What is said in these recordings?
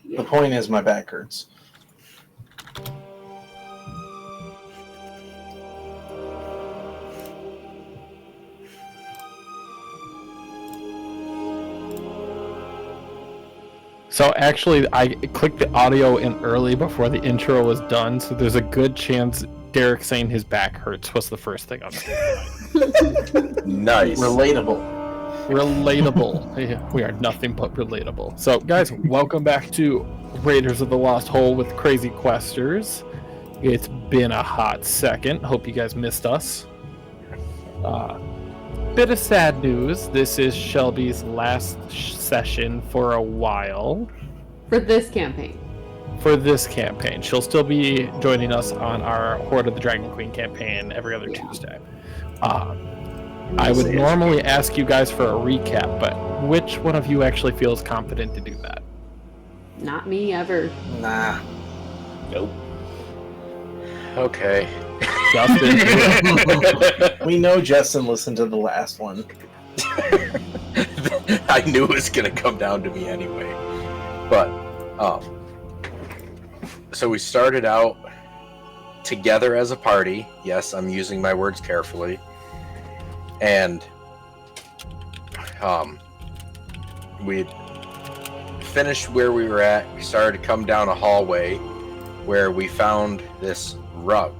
The point is my back hurts. So actually, I clicked the audio in early before the intro was done, so there's a good chance Derek saying his back hurts was the first thing on the Nice. Relatable. Relatable. We are nothing but relatable. So, guys, welcome back to Raiders of the Lost Hole with Crazy Questers. It's been a hot second. Hope you guys missed us. Bit of sad news. This is Shelby's last session for a while. For this campaign. She'll still be joining us on our Horde of the Dragon Queen campaign every other Tuesday. I would normally ask you guys for a recap, but which one of you actually feels confident to do that? Not me, ever. Nah. Nope. Okay. Justin. We know Justin listened to the last one. I knew it was gonna come down to me anyway. But so we started out together as a party. Yes, I'm using my words carefully. And we finished where we were at. We started to come down a hallway where we found this rug,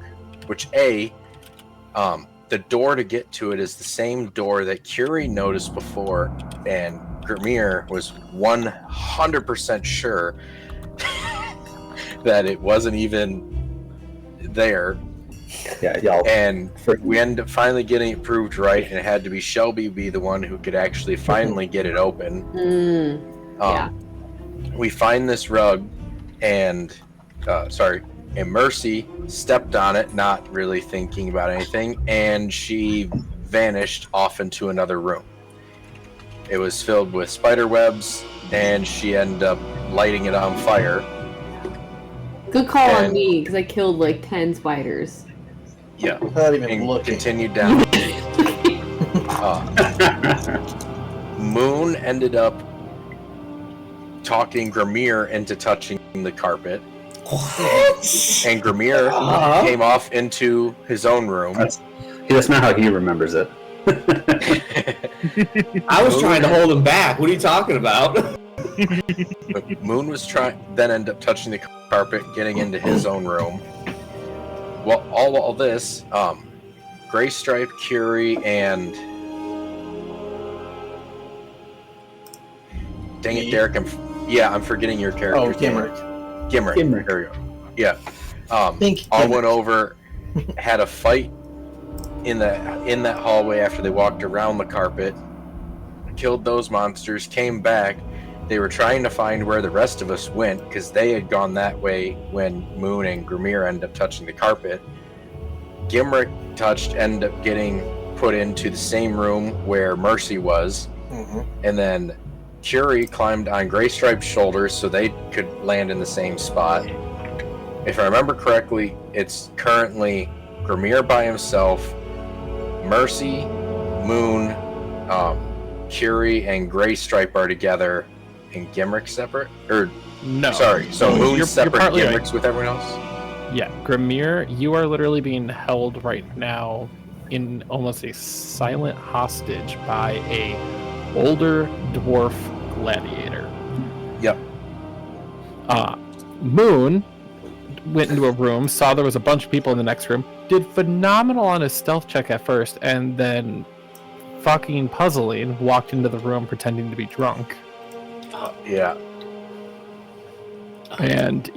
which the door to get to it is the same door that Curie noticed before, and Grimir was 100% sure that it wasn't even there. Yeah, y'all. And we ended up finally getting it proved right, and it had to be Shelby be the one who could actually finally get it open. Yeah. We find this rug, and Mercy stepped on it, not really thinking about anything, and she vanished off into another room. It was filled with spider webs, and she ended up lighting it on fire. Good call on me, because I killed like 10 spiders. Yeah. Without even And looking. continued down. Moon ended up talking Grimir into touching the carpet. And Grimir came off into his own room. That's not how he remembers it. I was trying to hold him back. What are you talking about? Moon was then ended up touching the carpet, getting into his own room. Well, all this, Gray Stripe, Curie, and dang it, Derek, I'm forgetting your character. Oh, Gimrick. Gimrick. There we go. Yeah. All went over, had a fight in that hallway after they walked around the carpet, killed those monsters, came back. They were trying to find where the rest of us went because they had gone that way when Moon and Grimir ended up touching the carpet. Gimrick ended up getting put into the same room where Mercy was, and then Curie climbed on Gray Stripe's shoulders so they could land in the same spot. If I remember correctly, it's currently Grimir by himself, Mercy, Moon, Curie, and Gray Stripe are together, and Gimrick separate? Or no. Sorry, so Moon's separate, you're Gimrick's with everyone else? Yeah, Grimir, you are literally being held right now in almost a silent hostage by a older dwarf gladiator. Yep. Moon went into a room, saw there was a bunch of people in the next room, did phenomenal on his stealth check at first, and then fucking puzzling walked into the room pretending to be drunk. Yeah. And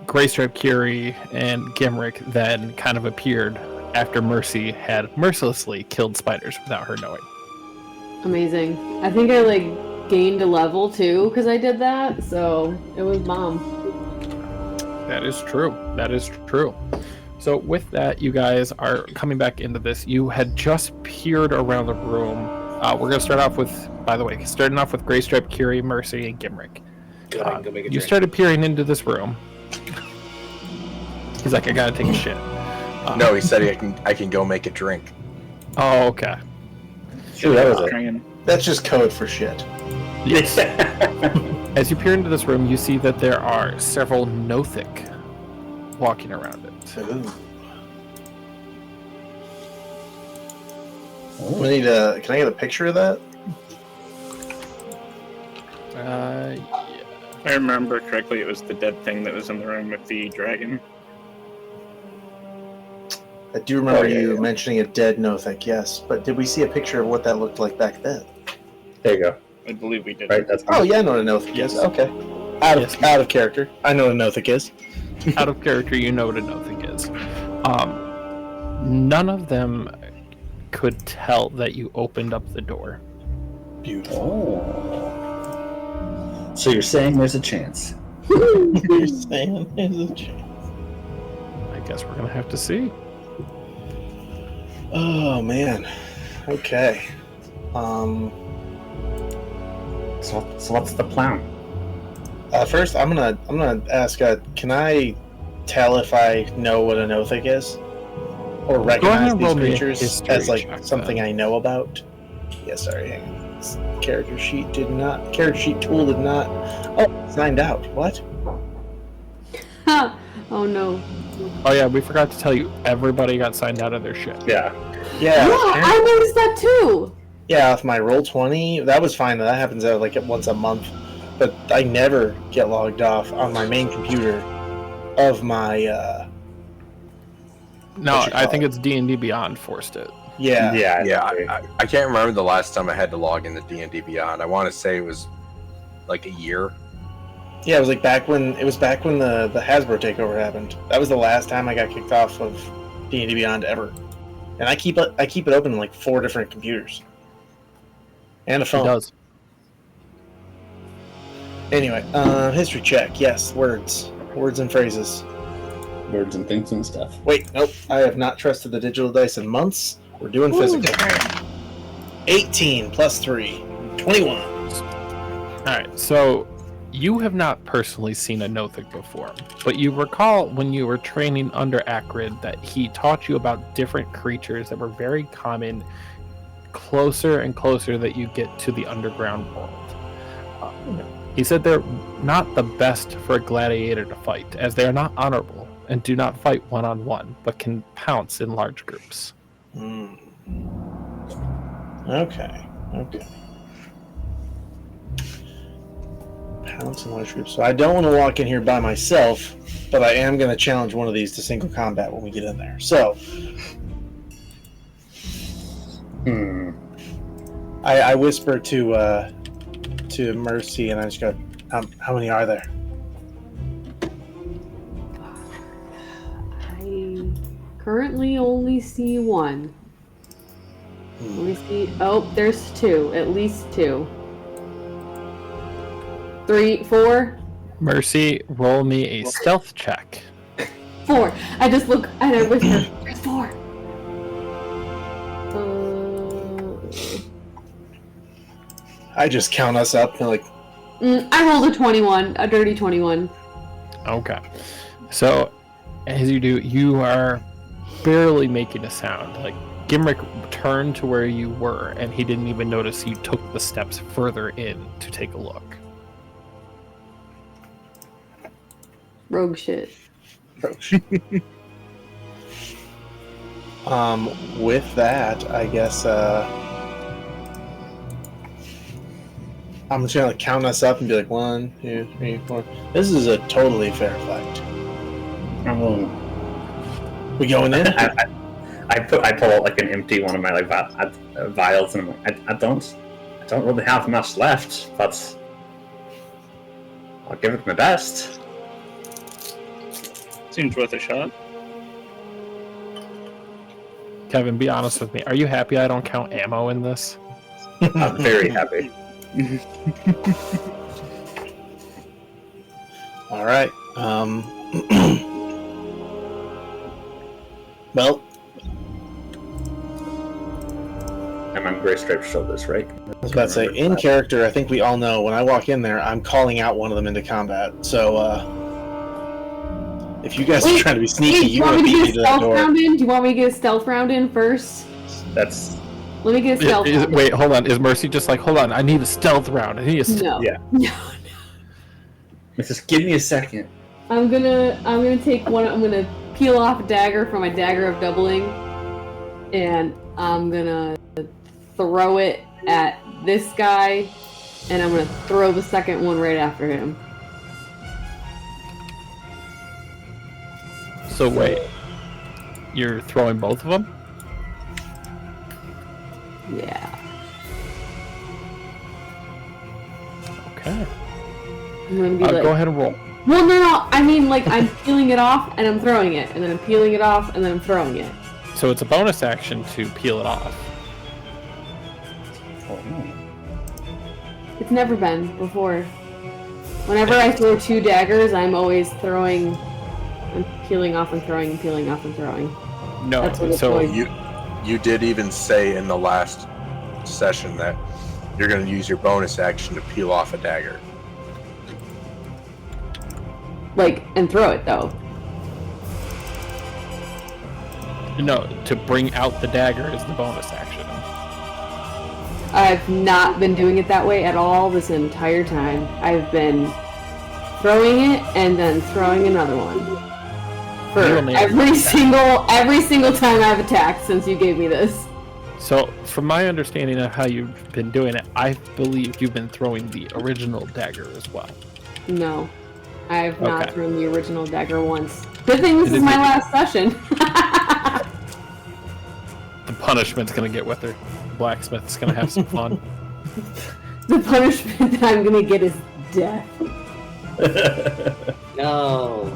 Gray Stripe, Curie, and Gimrick then kind of appeared after Mercy had mercilessly killed spiders without her knowing. Amazing. I think I gained a level too because I did that, so it was bomb. That is true. So with that, you guys are coming back into this. You had just peered around the room. We're going to start off with, by the way, Gray Stripe, Curie, Mercy, and Gimrick. You started peering into this room. He's like, I gotta take a shit. No, he said I can go make a drink. Oh, okay. Sure, that was it. That's just code for shit. Yes. As you peer into this room, you see that there are several Nothic walking around it. Ooh. We need a. Can I get a picture of that? Yeah. If I remember correctly, it was the dead thing that was in the room with the dragon. I do remember you mentioning a dead Nothic, yes. But did we see a picture of what that looked like back then? There you go. I believe we did. Right. That's Oh yeah, I know what a Nothic is. Okay. Out of character. I know what a Nothic is. Out of character, you know what a Nothic is. None of them could tell that you opened up the door. Beautiful. Oh. So you're saying there's a chance? You're saying there's a chance. I guess we're gonna have to see. Oh man. Okay. So what's the plan? First, I'm gonna ask. Can I tell if I know what a Nothic is, or recognize these creatures as like something I know about? Yeah, sorry. Hang on. This character sheet tool did not. Oh, signed out. What? Oh no. Oh yeah, we forgot to tell you. Everybody got signed out of their ship. Yeah. Yeah. I noticed that too. Yeah, with my Roll20, that was fine. That happens like once a month, but I never get logged off on my main computer of my. No, I think it's D&D Beyond forced it. Yeah. Yeah, I can't remember the last time I had to log into D&D Beyond. I want to say it was like a year. Yeah, it was back when the Hasbro takeover happened. That was the last time I got kicked off of D&D Beyond ever. And I keep it open on like 4 different computers. And a phone. It does. Anyway, history check. Yes, words and phrases. Words and things and stuff. Wait, nope. I have not trusted the digital dice in months. We're doing physical. 18 plus 3. 21. Alright, so you have not personally seen a Nothic before, but you recall when you were training under Acrid that he taught you about different creatures that were very common closer and closer that you get to the underground world. He said they're not the best for a gladiator to fight, as they are not honorable and do not fight one-on-one, but can pounce in large groups. Okay. Pounce in large groups. So I don't want to walk in here by myself, but I am going to challenge one of these to single combat when we get in there. So, I whisper to Mercy, and I just go, "How many are there?" I currently only see one. Let me see. Oh, there's 2. At least 2. 3, 4. Mercy, roll me a stealth check. 4. I just look and I whisper, there's 4. I just count us up and like. I rolled a 21, a dirty 21. Okay. So, as you do, you are barely making a sound. Like, Gimrick turned to where you were, and he didn't even notice you took the steps further in to take a look. Rogue shit. With that, I guess I'm just gonna count us up and be like 1, 2, 3, 4. This is a totally fair fight. We going in? I pull out like an empty one of my vials, and I'm like, I don't really have much left, but I'll give it my best. Seems worth a shot. Kevin, be honest with me. Are you happy I don't count ammo in this? I'm very happy. All right. Well, I'm on Gray Stripe's shoulders, right? I was about to say, in character, I think we all know when I walk in there, I'm calling out one of them into combat. So, if you guys are trying to be sneaky, you want to beat me to that door. Do you want me to get a stealth round in first? That's. Let me get a stealth round. Wait, hold on. Is Mercy just like, hold on, I need a stealth round? I need a No. Yeah. No. Just give me a second. I'm gonna take one. I'm gonna peel off a dagger from my dagger of doubling, and I'm gonna throw it at this guy, and I'm gonna throw the second one right after him. So wait, you're throwing both of them? Yeah. Okay. I'm gonna be like, go ahead and roll. Well, no. I mean, like, I'm peeling it off, and I'm throwing it, and then I'm peeling it off, and then I'm throwing it. So it's a bonus action to peel it off. It's never been before. Whenever I throw 2 daggers, I'm always throwing. I'm peeling off and throwing, and peeling off and throwing. No, That's what so you did even say in the last session that you're going to use your bonus action to peel off a dagger. Like, and throw it though. no, to bring out the dagger is the bonus action. I've not been doing it that way at all this entire time. I've been throwing it and then throwing another one. For every single time I've attacked since you gave me this. So, from my understanding of how you've been doing it, I believe you've been throwing the original dagger as well. No, I have not thrown the original dagger once. Good thing this is my last session. The punishment's gonna get with her. Blacksmith's gonna have some fun. The punishment that I'm gonna get is death. No.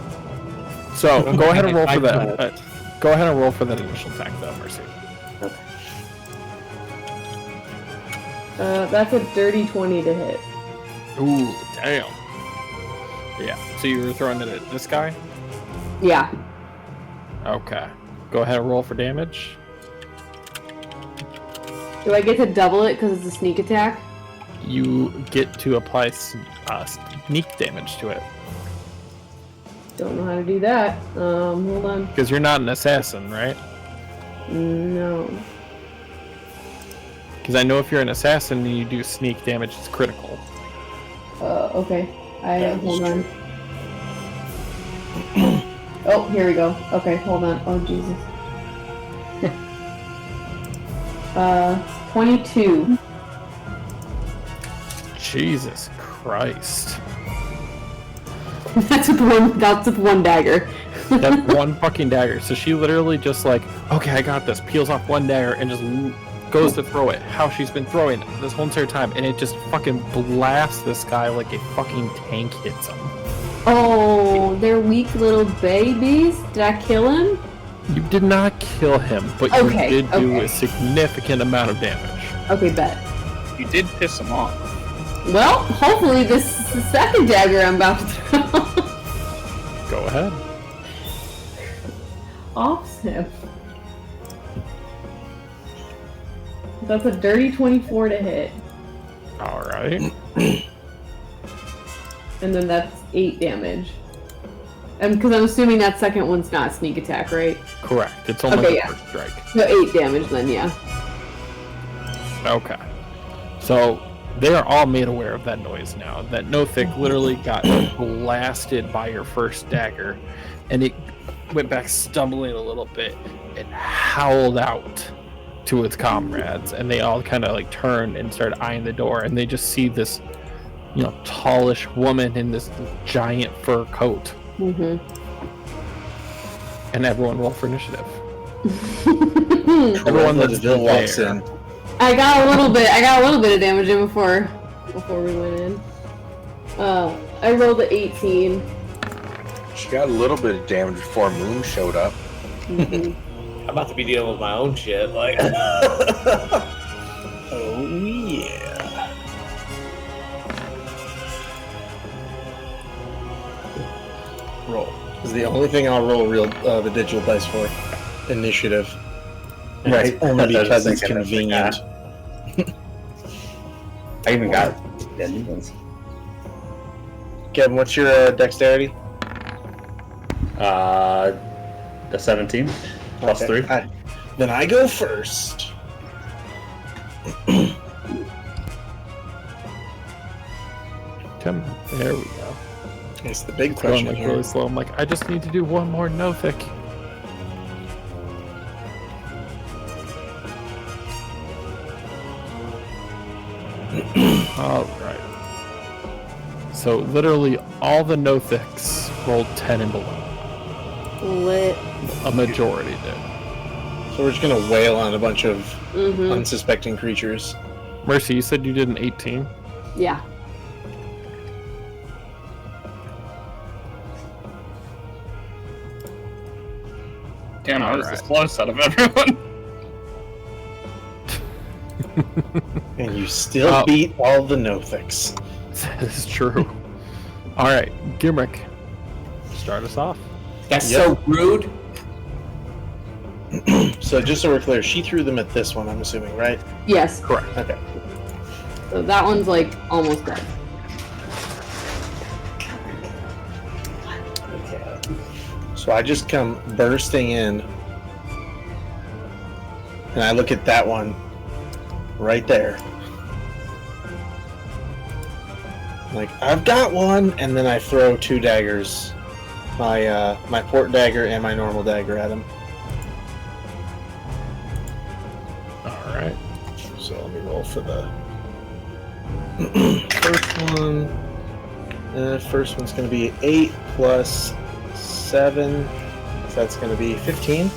So go ahead and roll for that. Go ahead and roll for that initial attack, though, Mercy. Okay. That's a dirty 20 to hit. Ooh, damn. Yeah. So you were throwing it at this guy? Yeah. Okay. Go ahead and roll for damage. Do I get to double it because it's a sneak attack? You get to apply sneak damage to it. Don't know how to do that. Hold on. Because you're not an assassin, right? No. Because I know if you're an assassin and you do sneak damage, it's critical. Okay. Hold on. Oh, here we go. Okay, hold on. Oh, Jesus. 22. Jesus Christ. That's with one dagger. That's one fucking dagger. So she literally just like, okay, I got this. Peels off one dagger and just goes to throw it. How she's been throwing it this whole entire time. And it just fucking blasts this guy like a fucking tank hits him. Oh, they're weak little babies. Did I kill him? You did not kill him, but you did do a significant amount of damage. Okay, bet. You did piss him off. Well, hopefully this is the second dagger I'm about to throw. Go ahead. Off snip. That's a dirty 24 to hit. Alright. And then that's 8 damage. And because I'm assuming that second one's not sneak attack, right? Correct. It's only the first strike. So 8 damage then, yeah. Okay. So they are all made aware of that noise now. That Nothic literally got blasted by your first dagger, and it went back stumbling a little bit and howled out to its comrades, and they all kind of like turned and started eyeing the door, and they just see this, tallish woman in this giant fur coat. Mm-hmm. And everyone roll for initiative. Everyone that Jill walks in. I got a little bit of damage in before we went in. I rolled an 18. She got a little bit of damage before Moon showed up. Mm-hmm. I'm about to be dealing with my own shit, like. Oh yeah. Roll. This is the only thing I'll roll the digital dice for. Initiative. Right. Only because it's convenient. I even got new ones. Kevin, what's your dexterity? The 17 plus 3. Then I go first. There we go. It's the big question going, like, here. really slow. I'm like, I just need to do one more Nothic. All right. So literally all the Nothics rolled 10 and below. Lit. A majority did. So we're just gonna wail on a bunch of unsuspecting creatures. Mercy, you said you did an 18? Yeah. Damn, I was the slowest out of everyone. And you still beat all the Nothics. That is true. Alright, Gimrick, start us off. That's so rude. So just so we're clear, she threw them at this one, I'm assuming, right? Yes. Correct. Okay. So that one's like almost dead. Okay. So I just come bursting in, and I look at that one right there. Like, I've got one, and then I throw 2 daggers, my port dagger and my normal dagger at him. All right. So let me roll for the first one. The first one's going to be 8 plus 7, so that's going to be 15.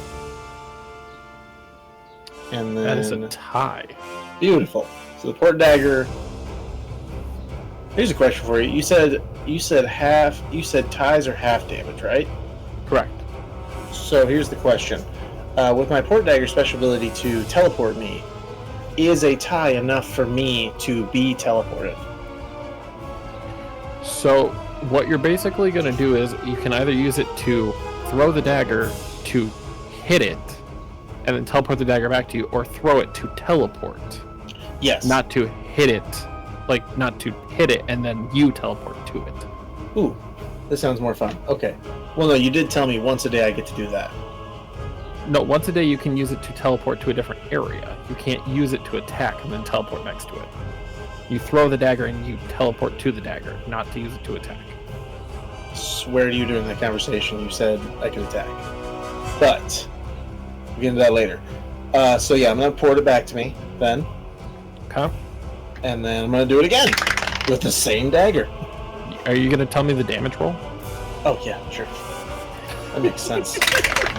And then That is a tie. beautiful. So the port dagger. Here's a question for you. You said ties are half damage, right? Correct. So here's the question. With my port dagger special ability to teleport me, is a tie enough for me to be teleported? So what you're basically going to do is you can either use it to throw the dagger to hit it and then teleport the dagger back to you, or throw it to teleport. Yes. Not to hit it. Like, not to hit it and then you teleport to it. Ooh, this sounds more fun. Okay. Well, no, you did tell me once a day I get to do that. No, once a day you can use it to teleport to a different area. You can't use it to attack and then teleport next to it. You throw the dagger and you teleport to the dagger, not to use it to attack. Swear to you during that conversation you said I could attack. But we'll get into that later. So yeah, I'm going to port it back to me then. Okay. And then I'm going to do it again with the same dagger. Are you going to tell me the damage roll? Oh yeah, sure. That makes sense.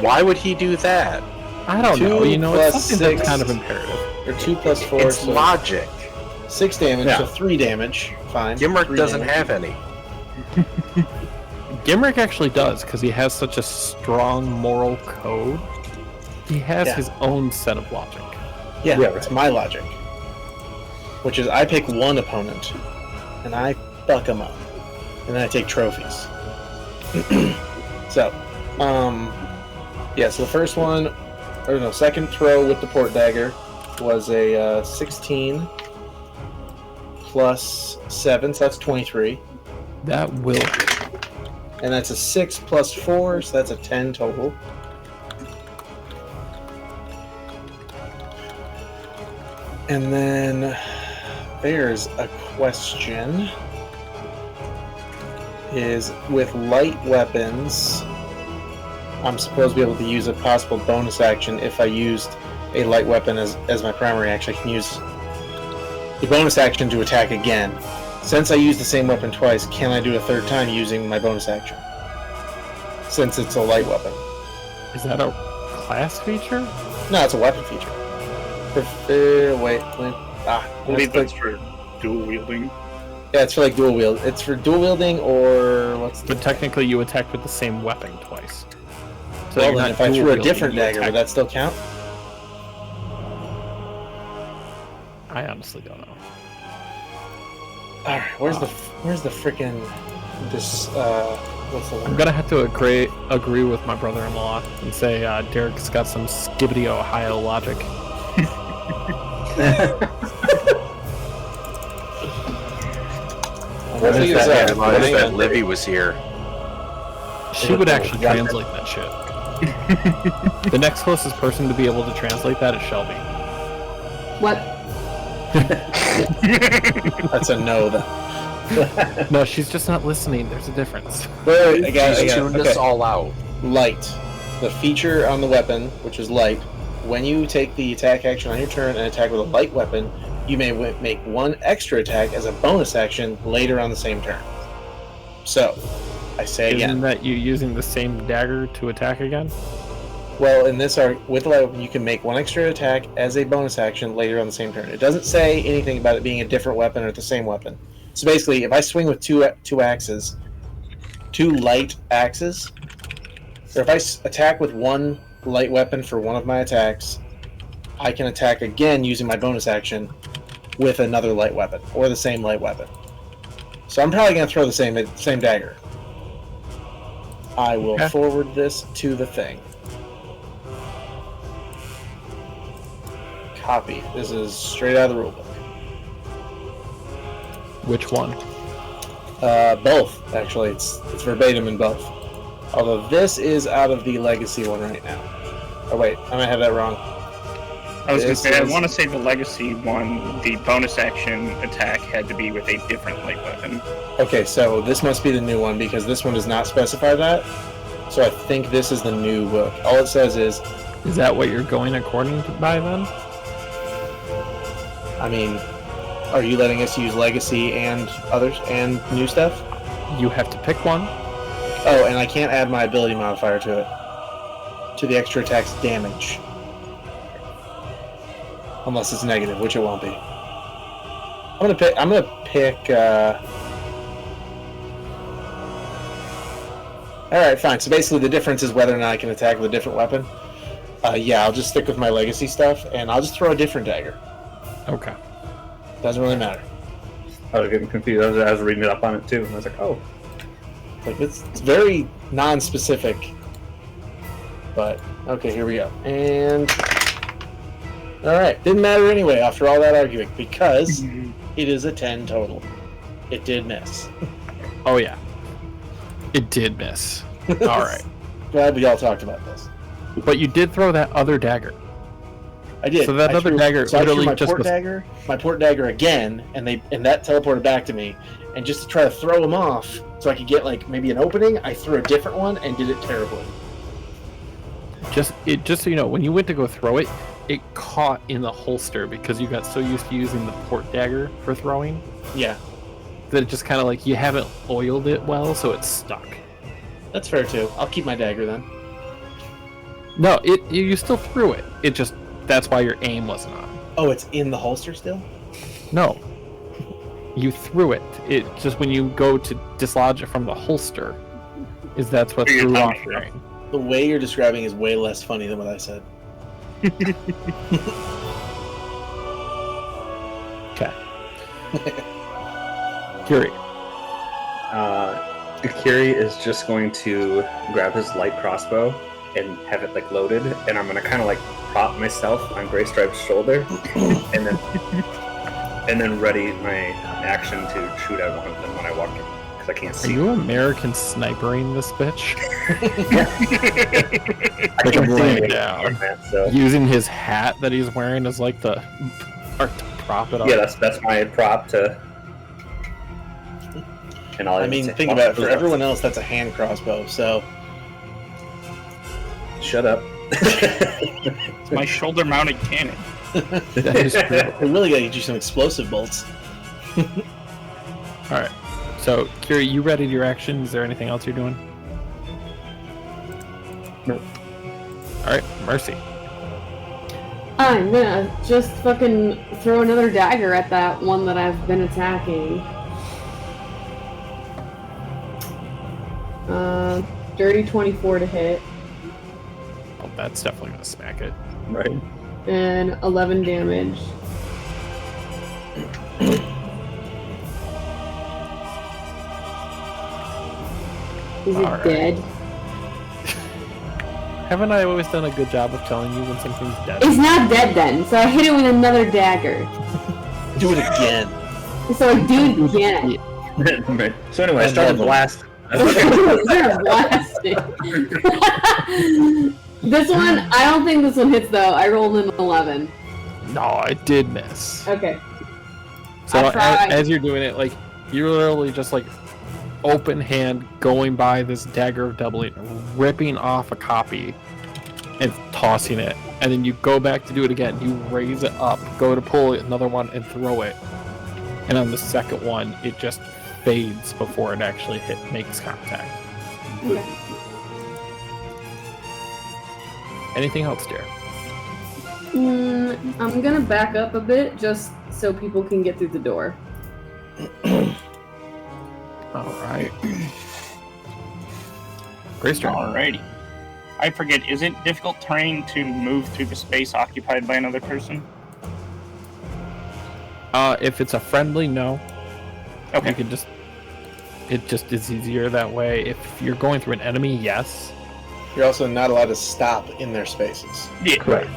Why would he do that? I don't know. You know, it's something 6, that's kind of imperative. Or 2 plus 4. It's so logic. 6 damage, Yeah. so 3 damage. Fine. Gimrick 3 doesn't damage. have any. Gimrick actually does, because he has such a strong moral code. He has his own set of logic. Yeah, Yeah, it's right. my logic. Which is I pick one opponent, and I fuck them up. And then I take trophies. So, yeah, so the first one, or no, second throw with the port dagger was a 16 plus 7, so that's 23. That will. And that's a 6 plus 4, so that's a 10 total. And then there's a question. Is with light weapons, I'm supposed to be able to use a possible bonus action if I used a light weapon as my primary action. I can use the bonus action to attack again. Since I used the same weapon twice, can I do it a third time using my bonus action? Since it's a light weapon. Is that a class feature? No, it's a weapon feature. Wait. I believe that's for dual wielding. Yeah, it's for like dual wield. It's for dual wielding or what's the... But technically you attacked with the same weapon twice. So Well, you're then not if I dual threw a wielding, different you dagger, would attack- that still count? I honestly don't know. Alright, where's the frickin' this what's the I'm word? gonna have to agree with my brother-in-law and say Derek's got some skibbity Ohio logic. What is is that? that? Yeah, Reminds What is that Livy was here. She would actually translate that shit. The next closest person to be able to translate that is Shelby. What? That's a no then. No, she's just not listening. There's a difference. Wait, I got it. Tuned us all out. Light. The feature on the weapon, which is light, when you take the attack action on your turn and attack with a light weapon, you may make one extra attack as a bonus action later on the same turn. So, I say again. Isn't that you using the same dagger to attack again? Well, in this with the light weapon, you can make one extra attack as a bonus action later on the same turn. It doesn't say anything about it being a different weapon or the same weapon. So basically, if I swing with two axes, two light axes, or if I attack with one light weapon for one of my attacks, I can attack again using my bonus action with another light weapon or the same light weapon. So I'm probably going to throw the same dagger. I will forward this to the thing. Copy. This is straight out of the rulebook. Which one? Both, actually. It's verbatim in both. Although this is out of the legacy one right now. Oh wait, I might have that wrong. I was going to say, I want to say the legacy one, the bonus action attack had to be with a different light weapon. Okay, so this must be the new one because this one does not specify that. So I think this is the new book. All it says is... Is that what you're going according to by then? I mean, are you letting us use legacy and others and new stuff? You have to pick one. Oh, and I can't add my ability modifier to it. To the extra attack's damage. Unless it's negative, which it won't be. I'm gonna pick Alright, fine. So basically the difference is whether or not I can attack with a different weapon. Yeah, I'll just stick with my legacy stuff, and I'll just throw a different dagger. Okay. Doesn't really matter. I was getting confused. I was reading it up on it too, and I was like, oh. Like it's very non-specific. But, okay, here we go. And... Alright, didn't matter anyway after all that arguing, because it is a 10 total. It did miss. Oh yeah. It did miss. Alright. Glad we all talked about this. But you did throw that other dagger. I did. So that other dagger literally my port dagger again, and that teleported back to me. And just to try to throw him off, so I could get like maybe an opening, I threw a different one and did it terribly. Just so you know, when you went to go throw it, it caught in the holster because you got so used to using the port dagger for throwing. Yeah. That it just kind of like you haven't oiled it well, so it's stuck. That's fair too. I'll keep my dagger then. No, you still threw it. It just that's why your aim wasn't on. Oh, it's in the holster still? No. You threw it. It just when you go to dislodge it from the holster, that's what threw off your aim. The way you're describing is way less funny than what I said. Okay. Kiri. Kiri is just going to grab his light crossbow and have it like loaded, and I'm gonna kind of like prop myself on Gray Stripe's shoulder, and then ready my action to shoot at one of them when I walk in, because I can't see. Are you American snipering this bitch? I can laying down, using his hat that he's wearing as like the part to prop it up. Yeah, that's my prop to. And I mean, think about it. For everyone else, that's a hand crossbow. So, shut up. It's my shoulder-mounted cannon. That is true. We really gotta get you some explosive bolts. All right. So, Kiri, you readied your action. Is there anything else you're doing? No. All right, Mercy. I'm gonna just fucking throw another dagger at that one that I've been attacking. Dirty 24 to hit. Oh, that's definitely gonna smack it. Right. And 11 damage. Is it dead? Haven't I always done a good job of telling you when something's dead? It's not dead then, so I hit it with another dagger. Do it again. So I do it again. Right. So anyway, I started blast. This one, I don't think this one hits though. I rolled an 11. No, I did miss. Okay. So as you're doing it, like You're literally just like open hand going by this dagger of doubling, ripping off a copy and tossing it. And then you go back to do it again. You raise it up, go to pull another one and throw it. And on the second one, it just fades before it actually makes contact. Okay. Anything else, dear? I'm gonna back up a bit just so people can get through the door. Alright. Grace turn. Alrighty. I forget, is it difficult terrain to move through the space occupied by another person? If it's a friendly, no. Okay. You can it just is easier that way. If you're going through an enemy, yes. You're also not allowed to stop in their spaces. Yeah. Correct.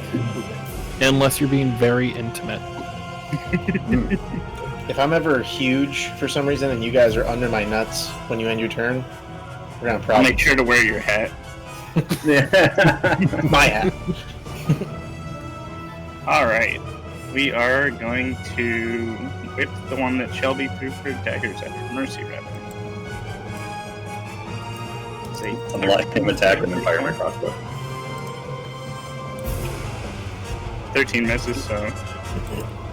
Unless you're being very intimate. If I'm ever huge for some reason and you guys are under my nuts when you end your turn, we're gonna I'll probably make sure to wear your hat. my hat. Alright. We are going to whip the one that Shelby threw for daggers at Mercy, rather. I'm letting him attack and then fire my crossbow. 13 misses, so...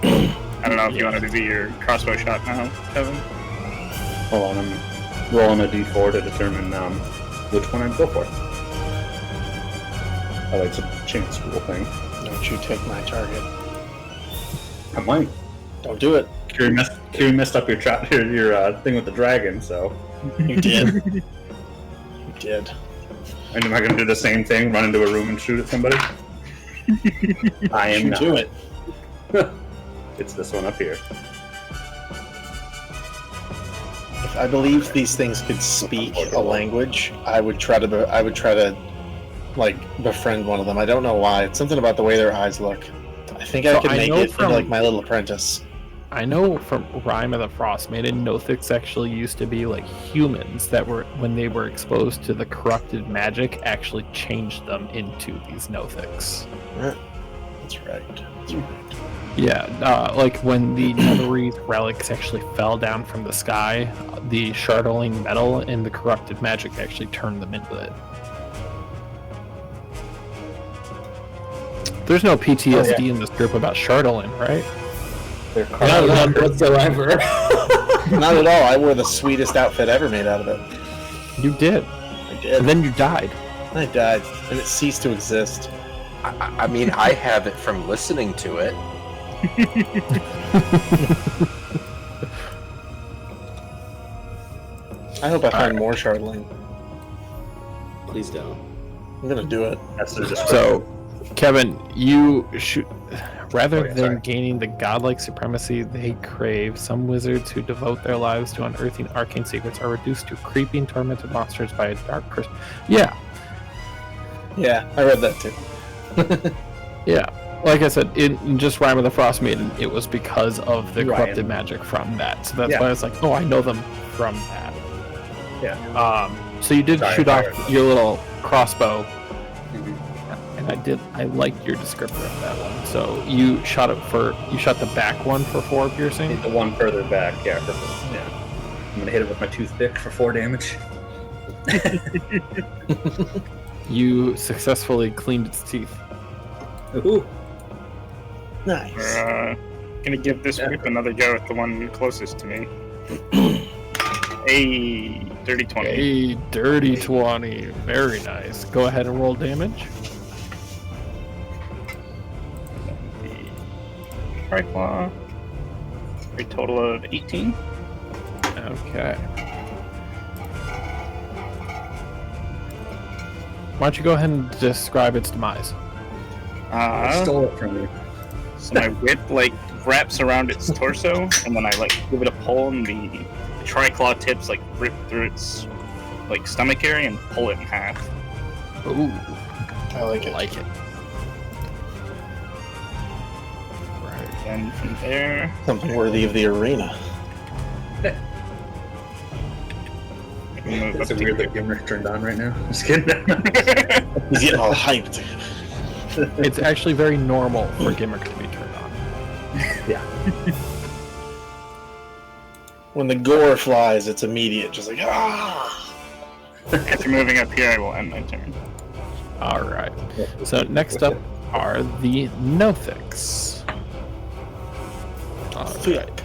I don't know if you wanted to do your crossbow shot now, Kevin. Hold on, I'm rolling a d4 to determine which one I'd go for. I like some chance rule thing. Don't you take my target. I might. Don't do it. Kiri messed up your thing with the dragon, so... You did. You did. And am I going to do the same thing, run into a room and shoot at somebody? I am not. Do it. It's this one up here. If I believed these things could speak a language, I would try to like befriend one of them. I don't know why. It's something about the way their eyes look. I think I could make it into like My Little Apprentice. I know from Rime of the Frostmaiden, Nothics actually used to be like humans that were, when they were exposed to the corrupted magic, actually changed them into these Nothics. That's right. That's right. Yeah, like when the Netherese relics actually fell down from the sky, the Shardling metal and the corrupted magic actually turned them into it. There's no PTSD in this group about Shardling, right? None whatsoever. Not at all. I wore the sweetest outfit ever made out of it. You did. I did. And then you died. I died, and it ceased to exist. I mean, I have it from listening to it. I hope I find more Shardling. Please don't. I'm gonna do it. So, Kevin, you should, rather than gaining the godlike supremacy they crave, some wizards who devote their lives to unearthing arcane secrets are reduced to creeping, tormented monsters by a dark person. Yeah, I read that too. yeah. Like I said, in just Rime of the Frostmaiden, it was because of the corrupted magic from that. So that's why I was like, oh, I know them from that. Yeah. So you did shoot off your little crossbow. And I liked your descriptor of that one. So you shot the back one for 4 piercing? The one further back, yeah. I'm gonna hit it with my toothpick for 4 damage. You successfully cleaned its teeth. Ooh. Nice. We're gonna give this whip another go at the one closest to me. A dirty 20. A dirty 20. Very nice. Go ahead and roll damage. Triclaw. A total of 18. Okay. Why don't you go ahead and describe its demise? I stole it from you. So my whip wraps around its torso, and then I give it a pull, and the triclaw tips rip through its stomach area and pull it in half. Ooh, I like it. Right. And from there, Something worthy of the arena. It's weird that Gimmer turned on right now. Just kidding. He's getting all hyped. It's actually very normal for Gimmick to be turned on. Yeah. when the gore flies, it's immediate. Just like, ah! After moving up here, I will end my turn. Alright. So next up are the Nothics. Alright.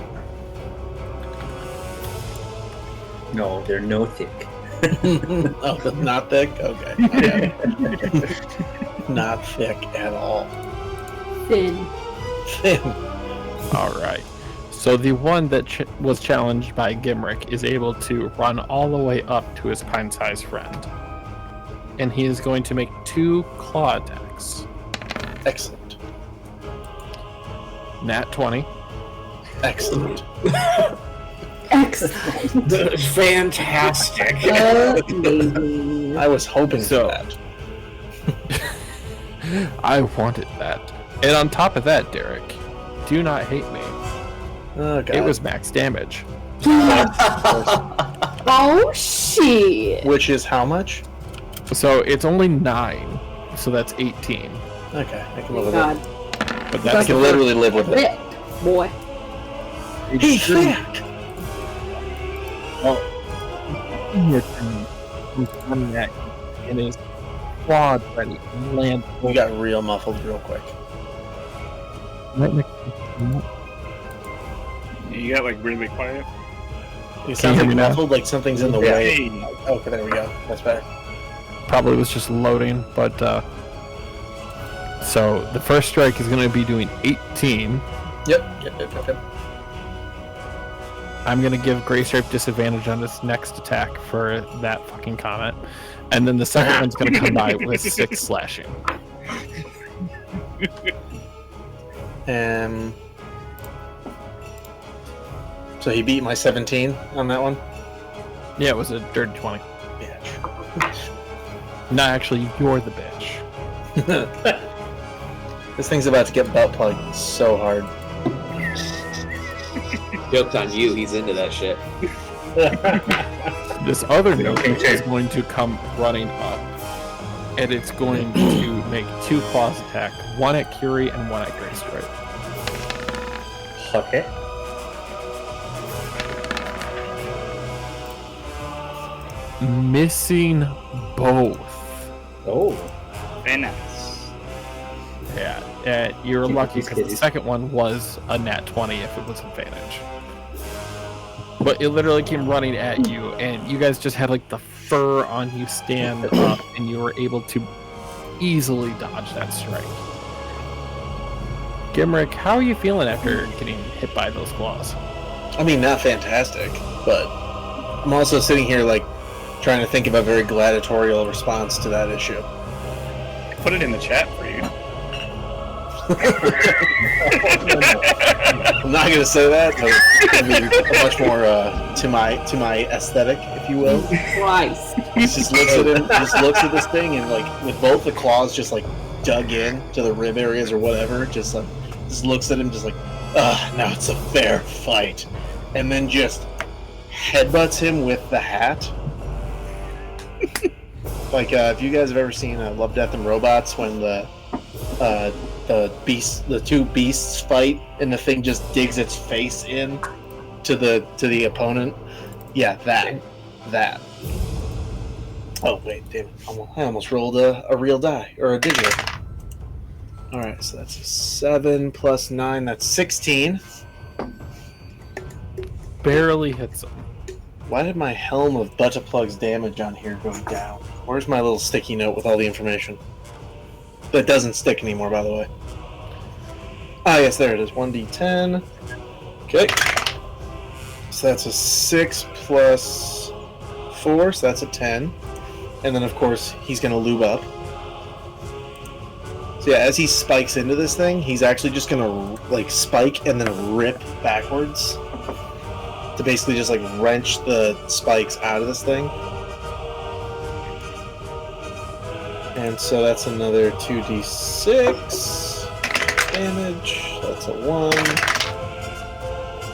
No, they're no thick. Oh, not thick? Okay. Not thick at all. Thin. Thin. Alright. So the one that was challenged by Gimrick is able to run all the way up to his pine-sized friend. And he is going to make 2 claw attacks. Excellent. Nat 20. Excellent. Excellent. Fantastic. Amazing. I was hoping So- for that. I wanted that. And on top of that, Derek, do not hate me. Oh, God. It was max damage. Oh, shit. Which is how much? So it's only 9. So that's 18. Okay, I can live with God. it. But I that's can literally live with it. Thick, boy. Hey, thick! and his quad ready and land We got real muffled real quick. right next You got like really quiet. You Can sound you hear like me now? muffled, like something's in the Yeah. way. Hey. Okay, there we go. That's better. probably was just loading, but so the first strike is going to be doing 18. Yep. I'm going to give Gray Stripe disadvantage on this next attack for that fucking comment. And then the second one's going to come by with 6 slashing. So he beat my 17 on that one? Yeah, it was a dirty 20. Bitch. No, actually, you're the bitch. This thing's about to get butt plugged so hard. Joke's on you, he's into that shit. This other note is going to come running up, and it's going to make 2 claws attack, 1 at Curie and 1 at Gray Stripe. Okay. Missing both. Oh. Very nice. Yeah, you're lucky because the second one was a nat 20 if it was advantage. But it literally came running at you, and you guys just had like the fur on you stand up, and you were able to easily dodge that strike. Gimrick, how are you feeling after getting hit by those claws? I mean, not fantastic, but I'm also sitting here, like, trying to think of a very gladiatorial response to that issue. I put it in the chat for you. I'm not going to say that, but it's be much more to my aesthetic, if you will. Christ. He just looks at him, just looks at this thing, and like with both the claws just like dug in to the rib areas or whatever, just looks at him, just like, now it's a fair fight, and then just headbutts him with the hat. Like if you guys have ever seen Love, Death, and Robots, when the two beasts fight, and the thing just digs its face in to the opponent. Yeah, that. Oh wait, damn it! I almost rolled a real die or a digital. All right, so that's a 7 plus 9. That's 16. Barely hits him. Why did my Helm of Buttaplugs damage on here go down? Where's my little sticky note with all the information? That doesn't stick anymore, by the way. Ah, yes, there it is. 1d10. Okay. So that's a 6 plus 4, so that's a 10. And then, of course, he's going to lube up. So yeah, as he spikes into this thing, he's actually just going to, like, spike and then rip backwards to basically just, like, wrench the spikes out of this thing. And so that's another 2d6 damage. That's a 1.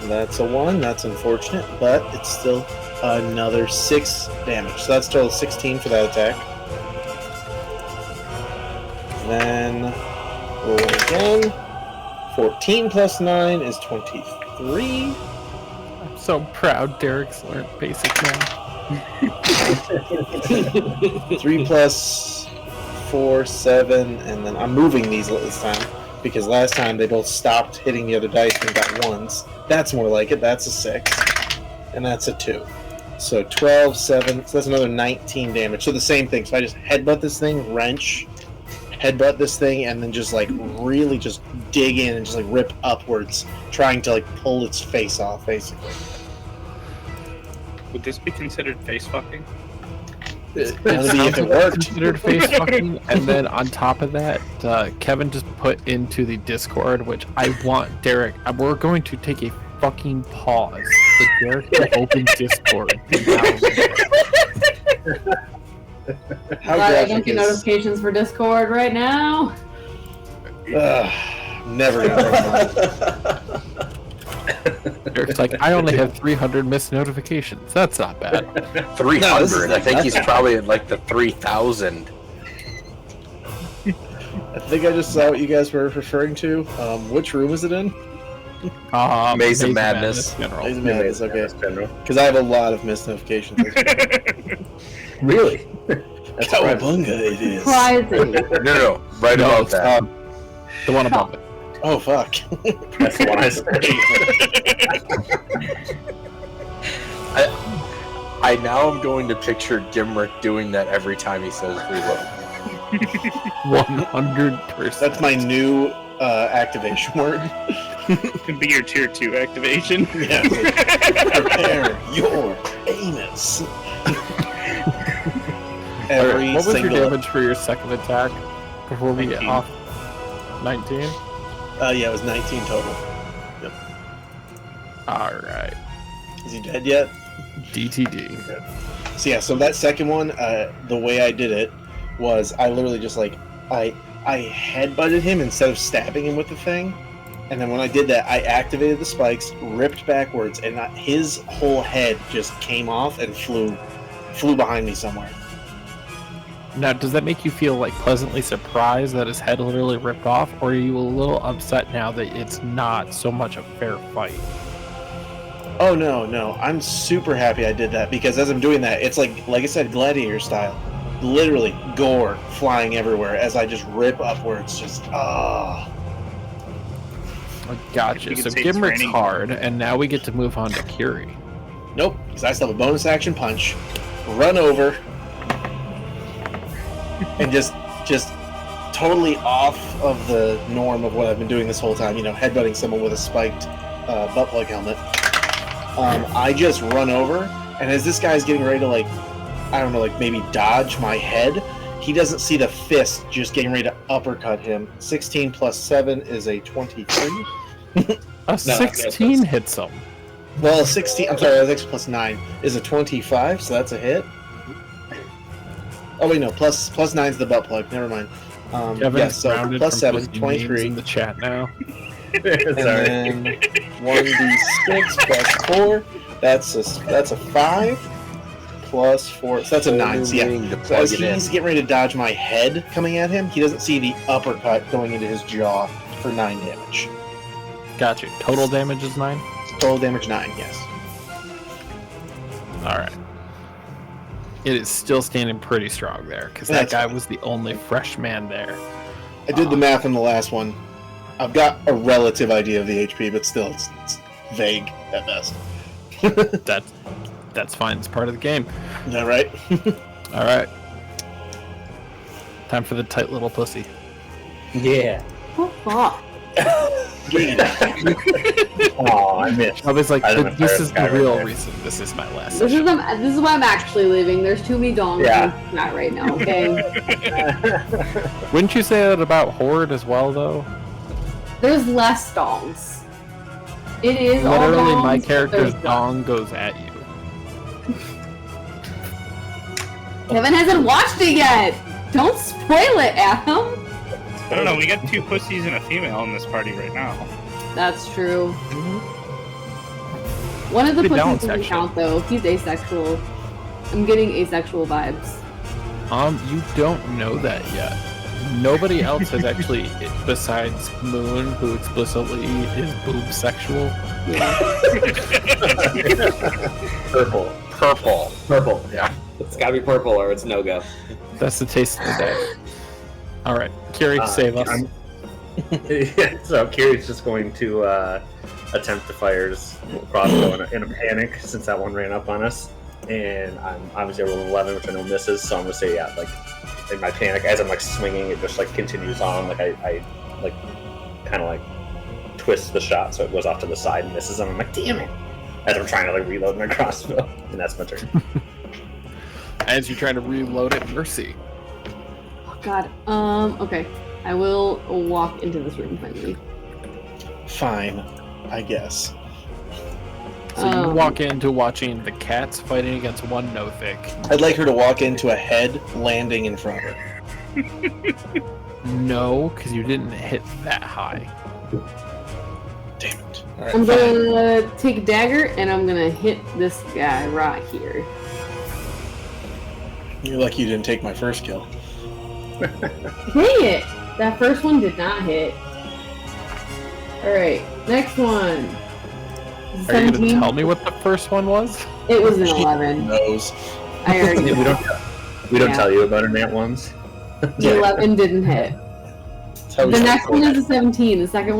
That's a 1. That's unfortunate, but it's still another 6 damage. So that's total 16 for that attack. Then roll again. 14 plus 9 is 23. so proud Derek's learned basic now. 3 plus 4, 7, and then I'm moving these this time because last time they both stopped hitting the other dice and got ones. That's more like it. That's a 6, and that's a 2. So 12, 7. So that's another 19 damage. So the same thing. So I just headbutt this thing, wrench, headbutt this thing, and then just like really just dig in and just like rip upwards, trying to like pull its face off, basically. Would this be considered face fucking? It considered face fucking, and then on top of that, Kevin just put into the Discord, which I want Derek. We're going to take a fucking pause for Derek to open Discord. How I don't get notifications for Discord right now. Never gonna. Derek's like, I only have 300 missed notifications. That's not bad. 300. No, I think he's probably at like the 3,000. I think I just saw what you guys were referring to. Which room is it in? Maze of Madness. Maze of Madness, okay. Because I have a lot of missed notifications. Really? That's Cowabunga it is. Surprising. No, right above that. The one above it. Oh, fuck. That's the one I said. I now am going to picture Gimrick doing that every time he says reload. 100%. That's my new activation word. Could be your tier 2 activation. Yeah. Prepare your anus. What was your damage for your second attack before we 19. get off? 19? Yeah, it was 19 total. Yep. Alright. Is he dead yet? DTD. Okay. So yeah, so that second one, the way I did it was I literally just like, I headbutted him instead of stabbing him with the thing. And then when I did that, I activated the spikes, ripped backwards, and his whole head just came off and flew behind me somewhere. Now, does that make you feel like pleasantly surprised that his head literally ripped off, or are you a little upset now that it's not so much a fair fight? Oh no, I'm super happy I did that because as I'm doing that, it's like I said, gladiator style. Literally gore flying everywhere as I just rip upwards, just Gotcha. So Gimrick's hard, and now we get to move on to Curie. Nope, because I still have a bonus action punch, run over, and just totally off of the norm of what I've been doing this whole time. You know, headbutting someone with a spiked butt plug helmet. I just run over, and as this guy's getting ready to maybe dodge my head, he doesn't see the fist just getting ready to uppercut him. 16 plus 7 is a 23. A 16 hits him. Well, 16. I'm sorry, 6 plus 9 is a 25, so that's a hit. Oh wait, no, plus 9's the butt plug. Never mind. Kevin's so plus 7, 23 in the chat now. And then 1d6 plus 4. That's a 5 plus 4. So that's a 9. So yeah. So as he's getting ready to dodge my head coming at him, he doesn't see the uppercut going into his jaw for 9 damage. Gotcha. Total damage is 9? Total damage 9, yes. Alright. It is still standing pretty strong there, because that guy was the only fresh man there. I did the math on the last one. I've got a relative idea of the HP, but still, it's vague at best. That's fine. It's part of the game. Is that right? Alright. Time for the tight little pussy. Yeah. Oh, fuck. Oh, I missed. I was like, this is the real reason this is my last This session. is why I'm actually leaving. There's too many dongs not right now, okay? Wouldn't you say that about Horde as well, though? There's less dongs. It is literally all dongs, my character's but dong goes at you. Kevin hasn't watched it yet! Don't spoil it, Adam! I don't know, we got 2 pussies and a female in this party right now. That's true. One of the Good balance, pussies doesn't actually. count, though. He's asexual. I'm getting asexual vibes. You don't know that yet. Nobody else has actually, besides Moon, who explicitly is boob sexual. Yeah. Purple. Yeah. It's gotta be purple or it's no go. That's the taste of the day. All right, Kiri, save us. Yeah, so Kiri's just going to attempt to fire his crossbow in a panic since that one ran up on us. And I'm obviously rolling 11, which I know misses, so I'm gonna say, yeah, like, in my panic, as I'm, like, swinging, it just, like, continues on, like, I like, kind of, like, twist the shot so it goes off to the side and misses, and I'm like, damn it! As I'm trying to, like, reload my crossbow, and that's my turn. As you're trying to reload it, Mercy. Oh, God. Okay. I will walk into this room finally. Fine, I guess. So you walk into watching the cats fighting against one Nothic. I'd like her to walk into a head landing in front of her. No, because you didn't hit that high. Damn it. All right, I'm gonna take a dagger and I'm gonna hit this guy right here. You're lucky you didn't take my first kill. Dang it! That first one did not hit. Alright, next one. Are you gonna tell me what the first one was? It was an 11. Knows. I already we don't tell you about our nat ones. The 11 didn't hit. The next one is a 17. Does the second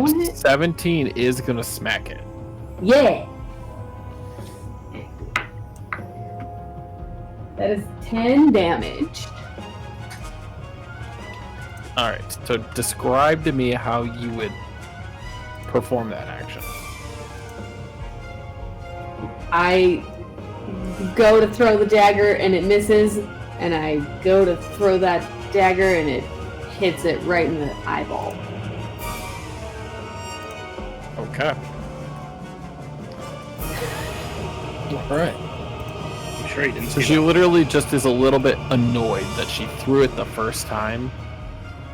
one hit? 17 is gonna smack it. Yeah! That is 10 damage. Alright, so describe to me how you would perform that action. I go to throw the dagger and it misses, and I go to throw that dagger and it hits it right in the eyeball. Okay. Alright. I'm sure he didn't So see she that. literally just is a little bit annoyed that she threw it the first time.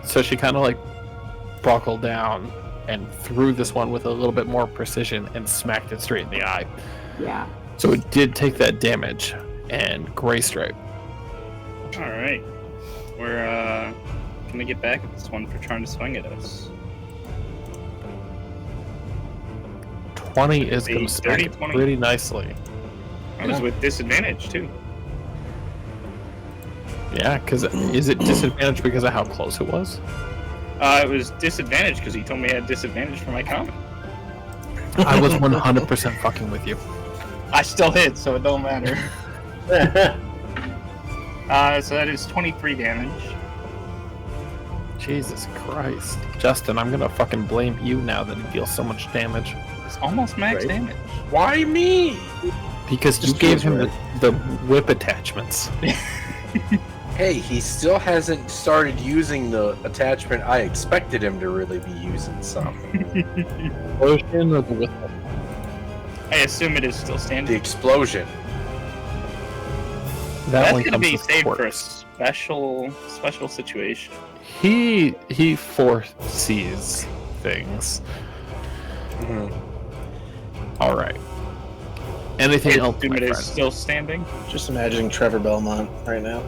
So she kind of like buckled down and threw this one with a little bit more precision and smacked it straight in the eye. Yeah. So it did take that damage. And Gray Stripe. Alright. We're gonna get back at this one for trying to swing at us. 20 is going to smack it 20. pretty nicely. I was with disadvantage too. Yeah, because is it disadvantage because of how close it was? It was disadvantage because he told me I had disadvantage for my comment. I was 100% fucking with you. I still hit, so it don't matter. So that is 23 damage. Jesus Christ. Justin, I'm going to fucking blame you now that it deals so much damage. It's almost max damage. Why me? Because you gave him the whip attachments. Hey, he still hasn't started using the attachment I expected him to really be using some. Explosion or the whip? I assume it is still The standing. explosion. That's one gonna comes be with saved for a quirks. special situation. He foresees things. All right. Anything else, Assume my it is friend? still standing. Just imagining Trevor Belmont right now.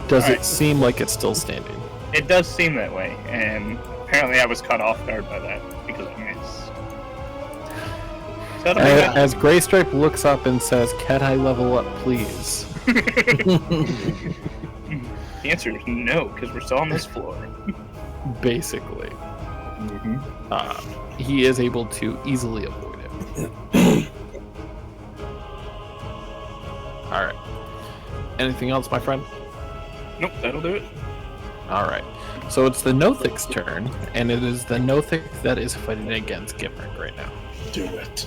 Does Alright. it seem like it's still standing? It does seem that way, and apparently I was caught off guard by that because I missed. So that'll be good. As Gray Stripe looks up and says, "Can I level up, please?" The answer is no, because we're still on this floor. Basically, he is able to easily avoid it. All right. Anything else, my friend? Nope, that'll do it. All right. So it's the Nothic's turn, and it is the Nothic that is fighting against Gimrick right now. Do it.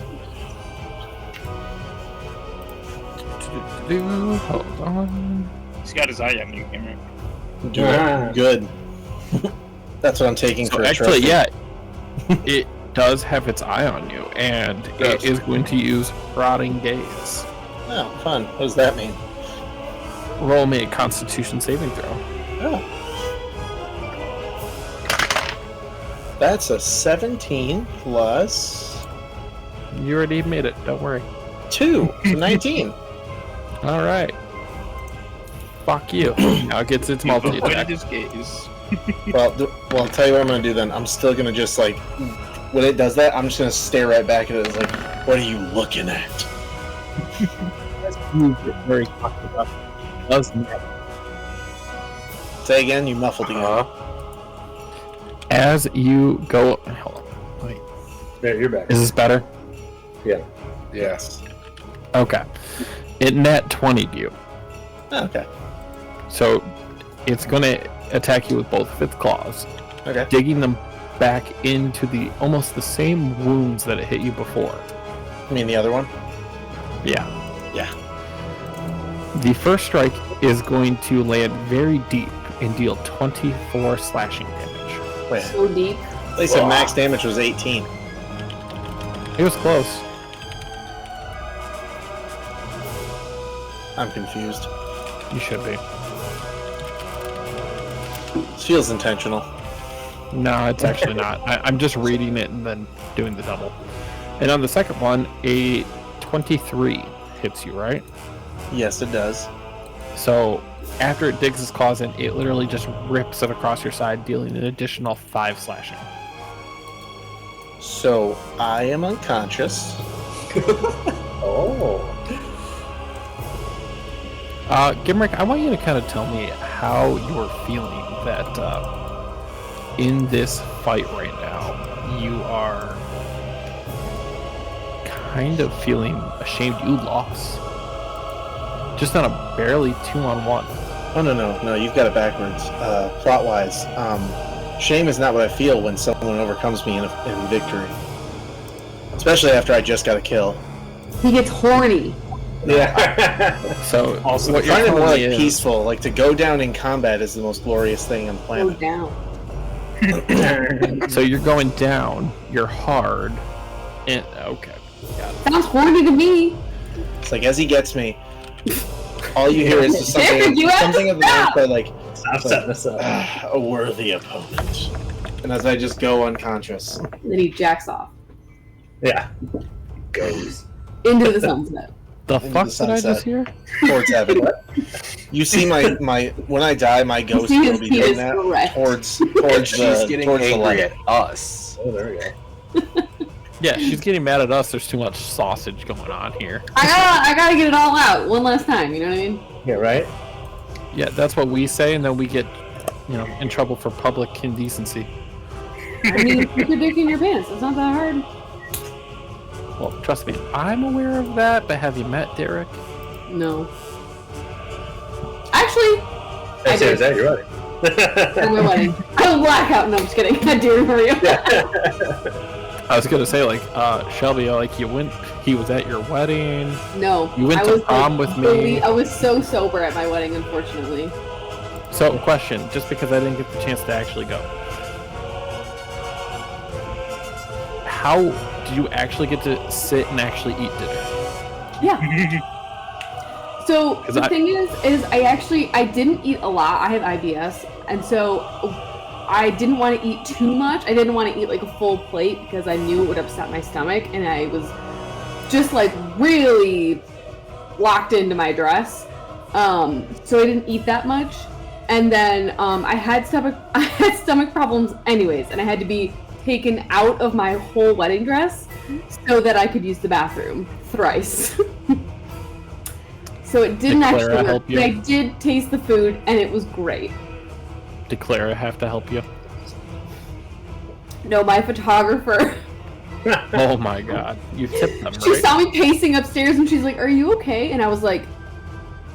Hold on. He's got his eye on you, Cameron. Do it. Good. That's what I'm taking So for a actually, trophy. yeah, it does have its eye on you, and it is going to use Rotting Gaze. Oh, fun. What does that mean? Roll me a Constitution saving throw. Oh. That's a 17 plus You already made it. Don't worry. 2, so 19. All right. Fuck you. Now it gets its multi-attack. Well, I'll tell you what I'm going to do then. I'm still going to just, like, when it does that, I'm just going to stare right back at it. It's like, what are you looking at? Very fucking up. Say again, you muffled again. As you go... Hold on. Wait. There, you're back. Is this better? Yeah. Yes. Okay. It net 20'd you. Oh, okay. So it's going to attack you with both of its claws. Okay. Digging them back into almost the same wounds that it hit you before. You mean the other one? Yeah. Yeah. The first strike is going to land very deep and deal 24 slashing damage. Wait. So deep. They said max damage was 18. It was close. I'm confused. You should be. This feels intentional. No, it's actually not. I'm just reading it and then doing the double. And on the second one, a 23 hits you, right? Yes, it does. So after it digs its claws in, it literally just rips it across your side, dealing an additional 5 slashing. So I am unconscious. Oh. Gimrick, I want you to kind of tell me how you're feeling that in this fight right now, you are kind of feeling ashamed you lost. Just on a barely 2-on-1. Oh, no, you've got it backwards. Plot-wise, shame is not what I feel when someone overcomes me in victory. Especially after I just got a kill. He gets horny. Yeah. So also, what you're trying to more like peaceful. Like to go down in combat is the most glorious thing on the planet. Go down. So you're going down. You're hard. And okay. Got it. Sounds horny to me. It's like as he gets me, all you hear is just something of the nature like Stop setting this up. A worthy opponent. And as I just go unconscious. And then he jacks off. Yeah. Goes. Into the sunset. The fuck did I just hear? Towards heaven. You see my when I die, my ghost will be doing that towards She's getting towards angry at us. Oh, there we go. Yeah, she's getting mad at us. There's too much sausage going on here. I gotta get it all out one last time. You know what I mean? Yeah, right. Yeah, that's what we say, and then we get, in trouble for public indecency. I mean, put your dick in your pants. It's not that hard. Well, trust me, I'm aware of that, but have you met Derek? No. Actually, I did. Is that your wedding? At my wedding. I was blackout. No, I'm just kidding. I do remember you. I was gonna say, Shelby, he was at your wedding. No. You went to prom with me. I was so sober at my wedding, unfortunately. So, question, just because I didn't get the chance to actually go. How did you actually get to sit and actually eat dinner? Yeah. So the thing is I didn't eat a lot. I have IBS, and so I didn't want to eat too much. I didn't want to eat like a full plate because I knew it would upset my stomach, and I was just like really locked into my dress. So I didn't eat that much, and then I had stomach problems anyways, and I had to be taken out of my whole wedding dress so that I could use the bathroom thrice. So it didn't actually work, but I did taste the food and it was great. Did Clara have to help you? No, my photographer. Oh my god, you tipped them, right? She saw me pacing upstairs and she's like, "Are you okay?" And I was like,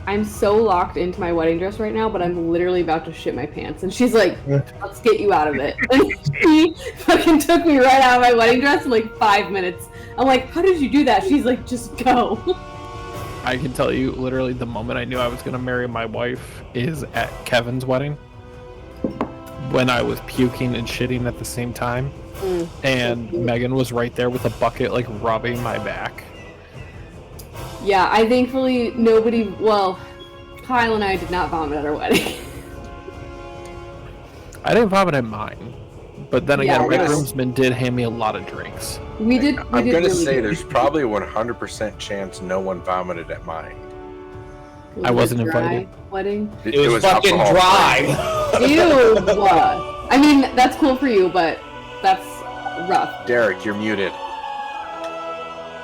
"I'm so locked into my wedding dress right now, but I'm literally about to shit my pants." And she's like, "Let's get you out of it." And she fucking took me right out of my wedding dress in like 5 minutes. I'm like, "How did you do that?" She's like, "Just go." I can tell you, literally, the moment I knew I was going to marry my wife is at Kevin's wedding. When I was puking and shitting at the same time. And Megan was right there with a bucket, like, rubbing my back. Yeah, I thankfully Kyle and I did not vomit at our wedding. I didn't vomit at mine. But then again, Red Groomsman did hand me a lot of drinks. I'm going to say there's probably a 100% chance no one vomited at mine. I wasn't invited. Wedding? It was fucking dry. Ew. I mean, that's cool for you, but that's rough. Derek, you're muted.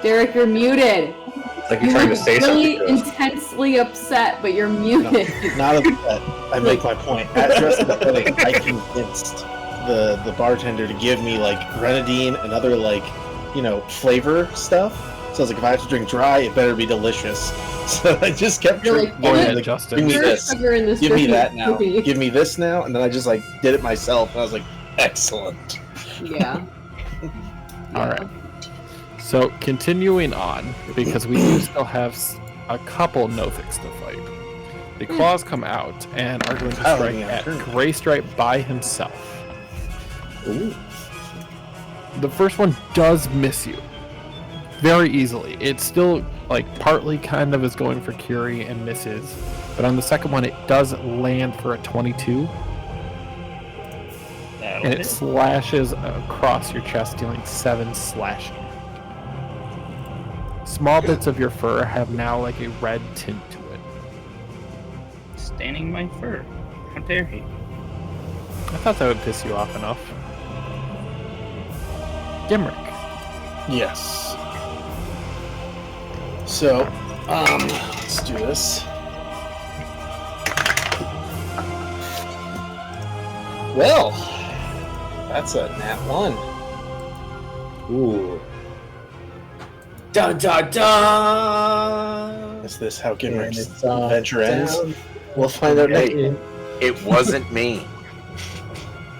Derek, you're muted. It's like you're trying to say really something. Intensely upset, but you're muted. No, not upset. I make my point. At Dress the Wedding, I convinced the bartender to give me like grenadine and other like, flavor stuff. So I was like, if I have to drink dry, it better be delicious. So I just kept drinking. Like, give me this. Give me that now. Give me this now. And then I just like did it myself. And I was like, excellent. Yeah. All right. So continuing on, because we do still have a couple Nothics to fight. The claws come out and are going to strike at Greystripe by himself. Ooh. The first one does miss you very easily. It's still like partly kind of is going for Curie and misses, but on the second one it does land for a 22. And it slashes across your chest, dealing 7 slashing. Small bits of your fur have now like a red tint to it. Staining my fur. How dare he? I thought that would piss you off enough. Gimrick. Yes. So, let's do this. Well, that's a nat 1. Ooh. Dun dun dun! Is this how Gimrick's adventure ends? We'll find out later. It wasn't me.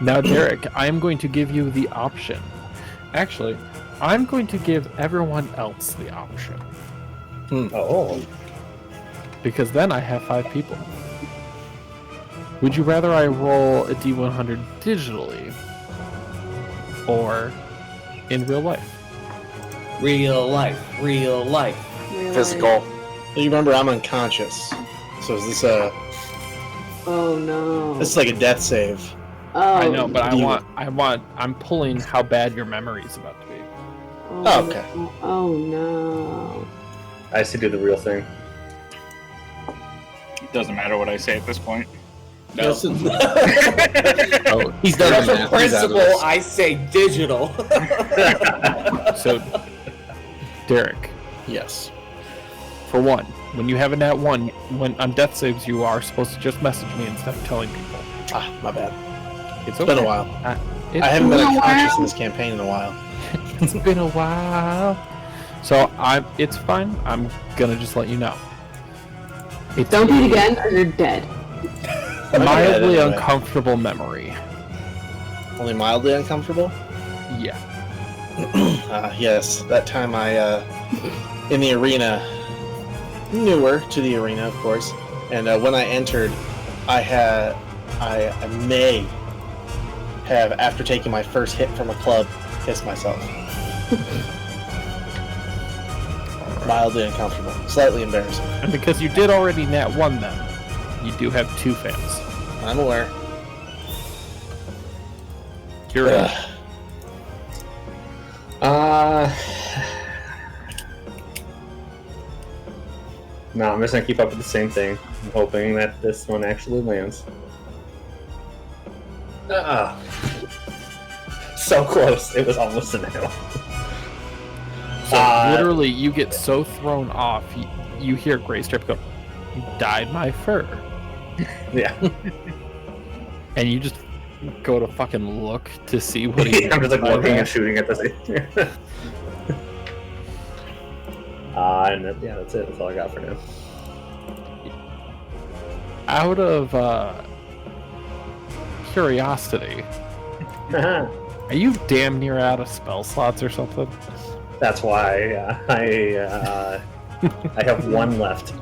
Now, Derek, I am going to give you the option. Actually, I'm going to give everyone else the option. Oh. Because then I have 5 people. Would you rather I roll a D100 digitally or in real life? Real life. Physical. You remember I'm unconscious. So is this a... Oh no. This is like a death save. Oh. I know, but I'm pulling how bad your memory is about to be. Oh, okay. Oh no. I have to do the real thing. It doesn't matter what I say at this point. No. Oh, He's done From principle, I say digital. So, Derek. Yes. For one, when you have a nat 1, when on death saves, you are supposed to just message me instead of telling people. Ah, my bad. It's been a while. I haven't been unconscious in this campaign in a while. It's been a while. So it's fine. I'm gonna just let you know. Don't do it again, or you're dead. Mildly uncomfortable memory. Only mildly uncomfortable? Yeah. Yes, that time I, in the arena, newer to the arena, of course, and when I entered, I may have, after taking my first hit from a club, pissed myself. Mildly uncomfortable, slightly embarrassing. And because you did already nat 1 then, you do have 2 fails. I'm aware. You're in. No, I'm just gonna keep up with the same thing. I'm hoping that this one actually lands. So close. It was almost a nail. So literally, you get so thrown off, you hear Greystripe go, "You dyed my fur." Yeah. And you just go to fucking look to see what he's I'm just like looking and shooting at the same. Yeah, that's it. That's all I got for now. Out of curiosity, are you damn near out of spell slots or something? That's why I have 1 left.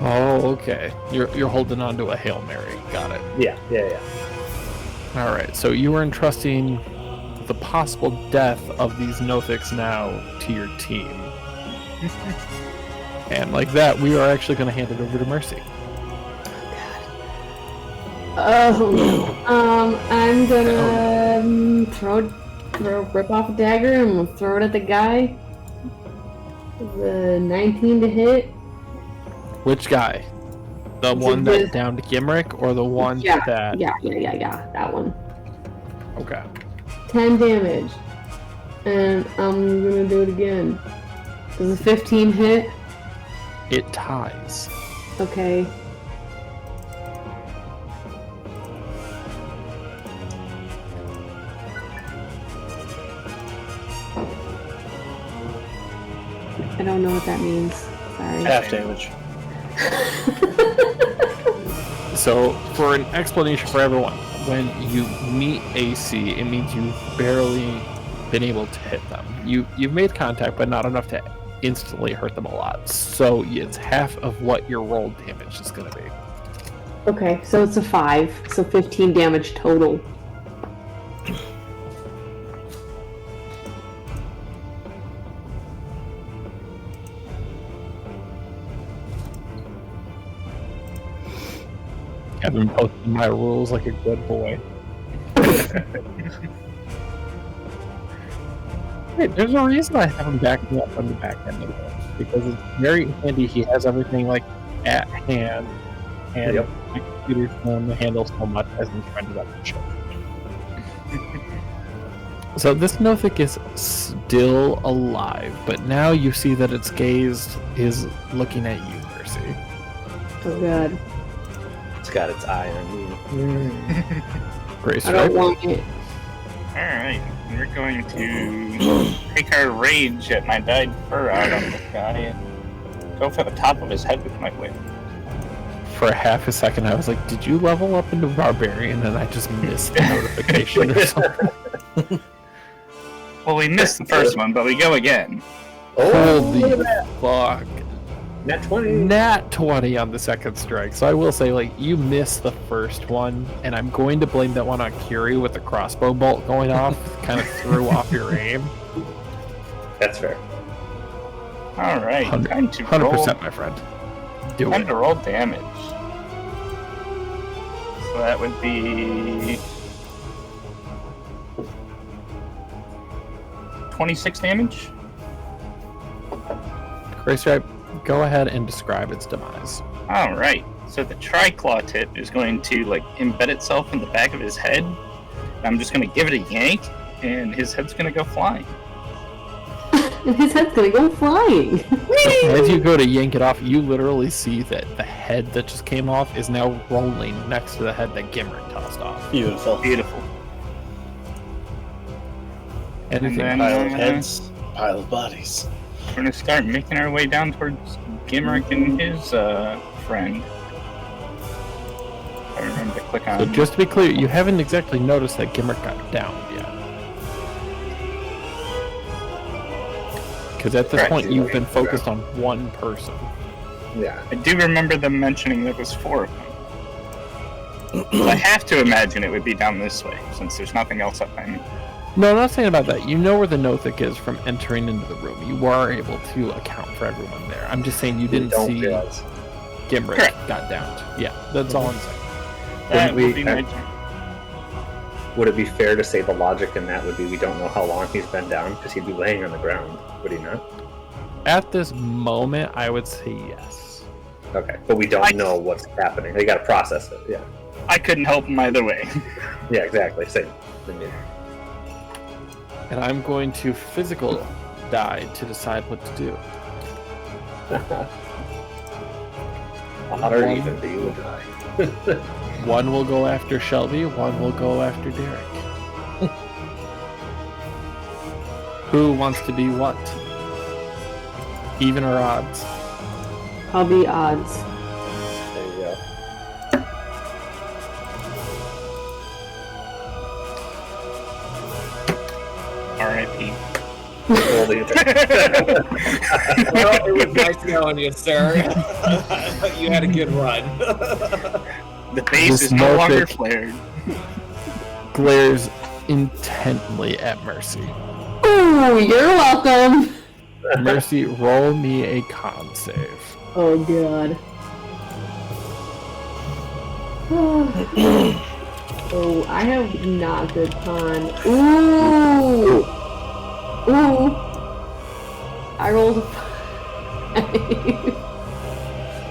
Oh, okay. You're holding on to a Hail Mary. Got it. Yeah. All right. So you are entrusting the possible death of these Nothics now to your team. And like that, we are actually going to hand it over to Mercy. I'm gonna rip off a dagger and we'll throw it at the guy. The 19 to hit. Which guy? The one that downed Gimrick, or the one that... Yeah, that one. Okay. 10 damage. And I'm gonna do it again. Does a 15 hit? It ties. Okay. I don't know what that means. Sorry. Half damage. So, for an explanation for everyone, when you meet AC, it means you've barely been able to hit them. You've made contact, but not enough to instantly hurt them a lot. So it's half of what your roll damage is going to be. Okay, so it's a 5, so 15 damage total. I've been posting my rules like a good boy. Hey, there's a reason I have him backing up on the back end of it, because it's very handy. He has everything like at hand, and my computer's phone handles so much as I'm trying to run the show. So this Nothic is still alive, but now you see that its gaze is looking at you, Mercy. Oh god. It's got its eye on me. Grace, I don't want it. Alright, we're going to take our rage at my dyed fur out on this guy and go for the top of his head with my whip. For half a second, I was like, did you level up into Barbarian? And I just missed the notification or something. Well, we missed the first one, but we go again. Holy fuck. Nat 20. Nat 20 on the second strike. So I will say, like, you missed the first one, and I'm going to blame that one on Curie with the crossbow bolt going off. Kind of threw off your aim. That's fair. Alright, time to 100%, roll. my friend. Do Time it. to roll damage. So that would be 26 damage. Grace Stripe, go ahead and describe its demise. Alright, so the tri-claw tip is going to like embed itself in the back of his head. I'm just going to give it a yank, and his head's going to go flying. And his head's gonna go flying. As you go to yank it off, you literally see that the head that just came off is now rolling next to the head that Gimrick tossed off. Beautiful. Beautiful. Anything? And then, Pile of heads, pile of bodies. We're going to start making our way down towards Gimrick and his friend. I remember to click on. So just to be clear, you haven't exactly noticed that Gimrick got downed yet. Because at this point, you've been focused on one person. Yeah. I do remember them mentioning there was 4 of them. I have to imagine it would be down this way, since there's nothing else up behind me. No, I'm not saying about that. You know where the Nothic is from entering into the room. You are able to account for everyone there. I'm just saying you didn't see Gimrick got downed. Yeah, that's all I'm saying. That would be my turn. Would it be fair to say the logic in that would be we don't know how long he's been down because he'd be laying on the ground, would he not? At this moment, I would say yes. Okay, but we don't know what's happening. You got to process it. Yeah. I couldn't help him either way. Yeah, exactly. Same. And I'm going to physical die to decide what to do. Odd or even, do you die? One will go after Shelby, one will go after Derek. Who wants to be what? Even or odds? I'll be odds. There you go. R.I.P. Well, it was nice knowing you, sir. You had a good run. The base is no longer flared. Glares intently at Mercy. Ooh, you're welcome. Mercy, roll me a con save. Oh god. Oh, I have not good con. Ooh. Ooh. I rolled a 5.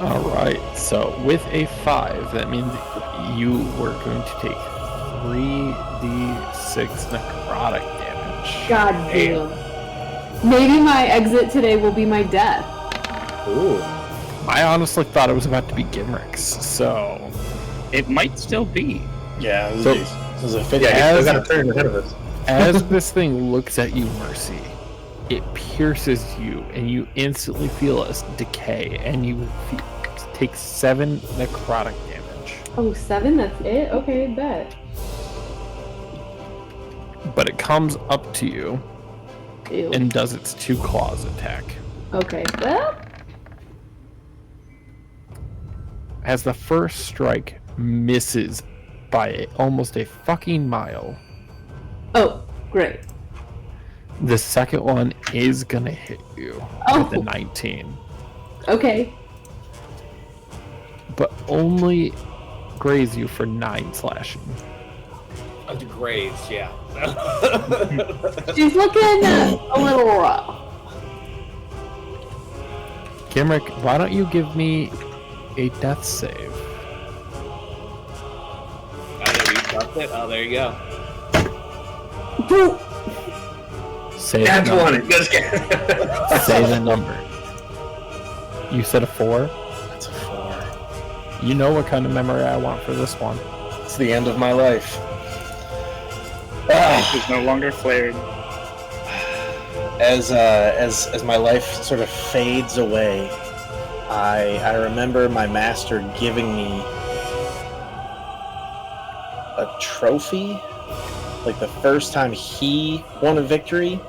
All right. So with a 5, that means you were going to take 3d6 necrotic damage. God damn. Maybe my exit today will be my death. Ooh. I honestly thought it was about to be Gimrick's, so It might still be. Yeah, So- this is a 50. Yeah, he's got a turn ahead of us. as this thing looks at you, Mercy, it pierces you, and you instantly feel a decay, and you take 7 necrotic damage. Oh, 7? That's it? Okay, bet. But it comes up to you Ew. and does its 2 claws attack. Okay, well... As the first strike misses by almost a fucking mile, Oh, great. the second one is gonna hit you with a 19. Okay. But only graze you for 9 slashing. The graves, yeah. She's looking a little rough. Gimrick, why don't you give me a death save? Oh, yeah, you dropped it? Oh, there you go. Say That's the number. one. Just kidding. Say the number. You said a 4? That's a 4. You know what kind of memory I want for this one. It's the end of my life. It's no longer flared. As my life sort of fades away, I remember my master giving me a trophy, like the first time he won a victory,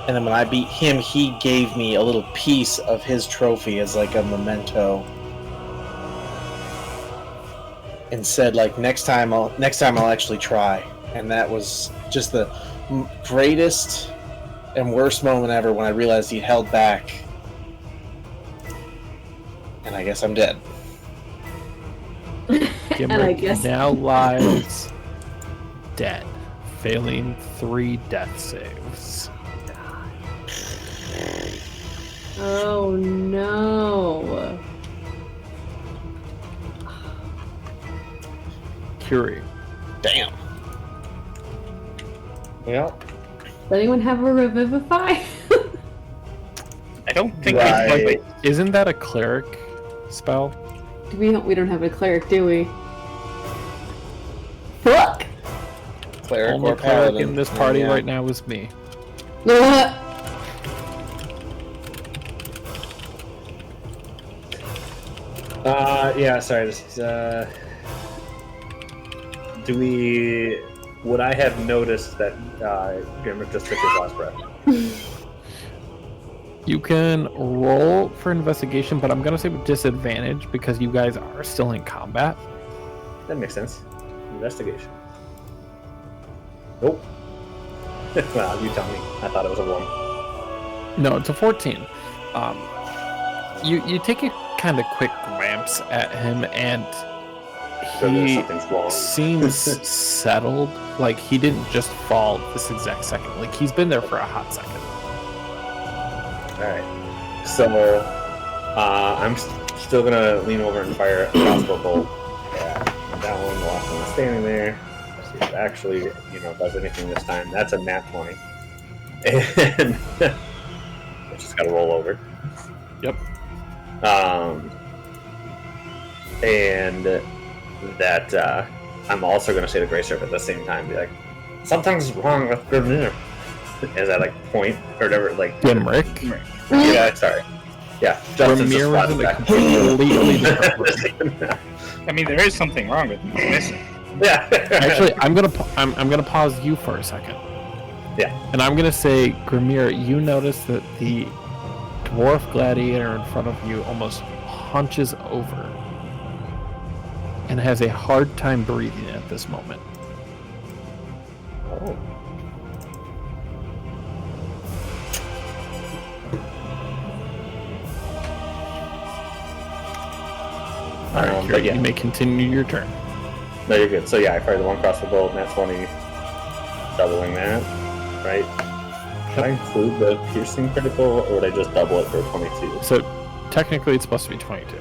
and then when I beat him, he gave me a little piece of his trophy as like a memento, and said like next time I'll actually try. And that was just the greatest and worst moment ever when I realized he held back. And I guess I'm dead. Gimrick now lies dead, failing 3 death saves. Oh no. Curie. Damn. Well, Does anyone have a revivify? I don't think Right. I Isn't that a cleric spell? we don't have a cleric, do we? Fuck! Cleric Only or cleric paladin. in this party Yeah. right now is me. yeah, sorry, this is, would I have noticed that, Grimrick just took his last breath? You can roll for investigation, but I'm gonna say with disadvantage because you guys are still in combat. That makes sense. Investigation. Nope. Well, you tell me. I thought it was a 1. No, it's a 14. You take a kind of quick glance at him, and So he something's wrong. seems settled. Like he didn't just fall this exact second. Like he's been there for a hot second. Alright. So, I'm still gonna lean over and fire a crossbow bolt at that one while I'm standing there. See if it actually, does anything this time. That's a nat 20. And I just gotta roll over. Yep. And that, I'm also gonna say the Grace Serpent at the same time. Be like, something's wrong with Grimir. As I point or whatever, Gimrick. Yeah, sorry. Yeah, Justin's just Grimir is flat in a back. completely different room. I mean, there is something wrong with me. Listen. Yeah. Actually, I'm gonna pause you for a second. Yeah. And I'm gonna say, Grimir, you notice that the dwarf gladiator in front of you almost hunches over and has a hard time breathing at this moment. Oh. Alright, but yeah. you may continue your turn. No, you're good. So yeah, I fired the 1 crossbow bolt, and that's 20, doubling that, right? Should I include the piercing critical, or would I just double it for 22? So, technically it's supposed to be 22.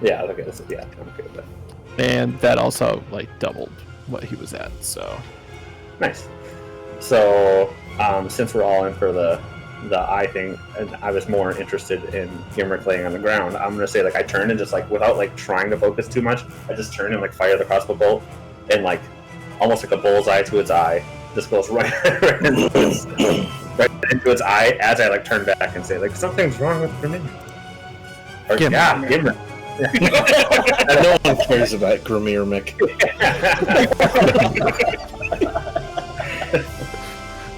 Yeah, okay, I'm okay with that. And that also like doubled what he was at, so nice. So since we're all in for the eye thing, and I was more interested in Gimrick laying on the ground, I'm gonna say like I turn and just like without like trying to focus too much, I just turn and like fire the crossbow bolt, and like almost like a bullseye to its eye, just goes right into its eye as I like turn back and say like something's wrong with Grimir. Or Gimrick. No one cares about Grimir, Mick.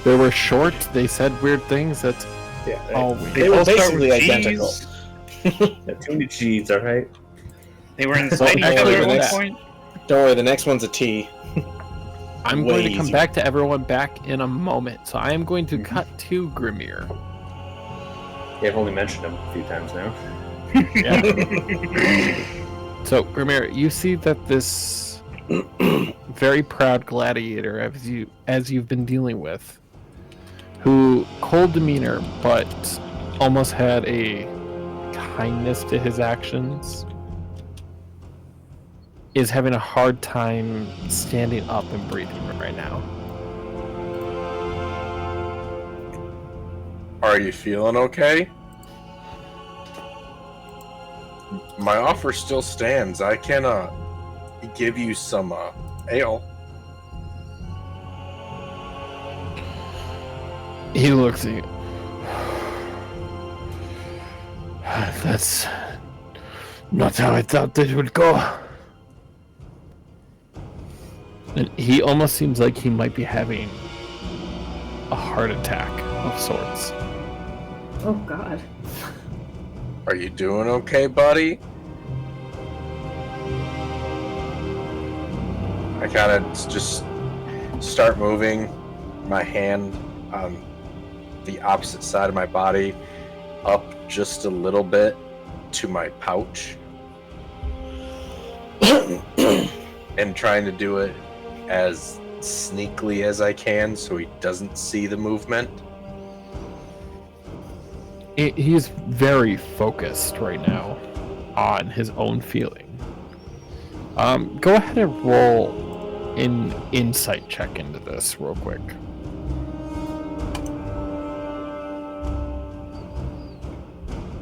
They were short. They said weird things. That's all we. They were basically identical. Too many G's, all right. They were inside each other at one point. Don't worry, the next one's a T. I'm going to come back to everyone back in a moment. So I am going to cut to Grimir. Yeah, I've only mentioned him a few times now. Yeah. So Grimir, you see that this very proud gladiator, as you've been dealing with, who cold demeanor but almost had a kindness to his actions, is having a hard time standing up and breathing right now. Are you feeling okay? My offer still stands. I can give you some ale. He looks at you. That's not how I thought it would go. And he almost seems like he might be having a heart attack of sorts. Oh, God. Are you doing okay, buddy? I kind of just start moving my hand on the opposite side of my body up just a little bit to my pouch and trying to do it as sneakily as I can so he doesn't see the movement. He's very focused right now on his own feeling. Go ahead and roll an insight check into this real quick.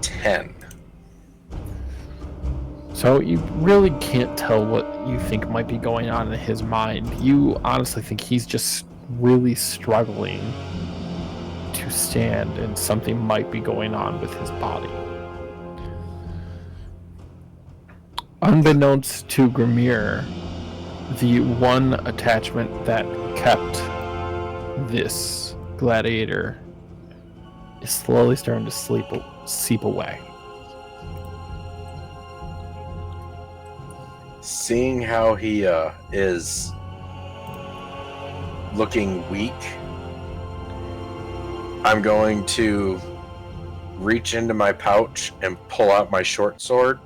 10. So you really can't tell what you think might be going on in his mind. You honestly think he's just really struggling to stand, and something might be going on with his body. Unbeknownst to Grimir, the one attachment that kept this gladiator is slowly starting to seep away. Seeing how he is looking weak, I'm going to reach into my pouch and pull out my short sword.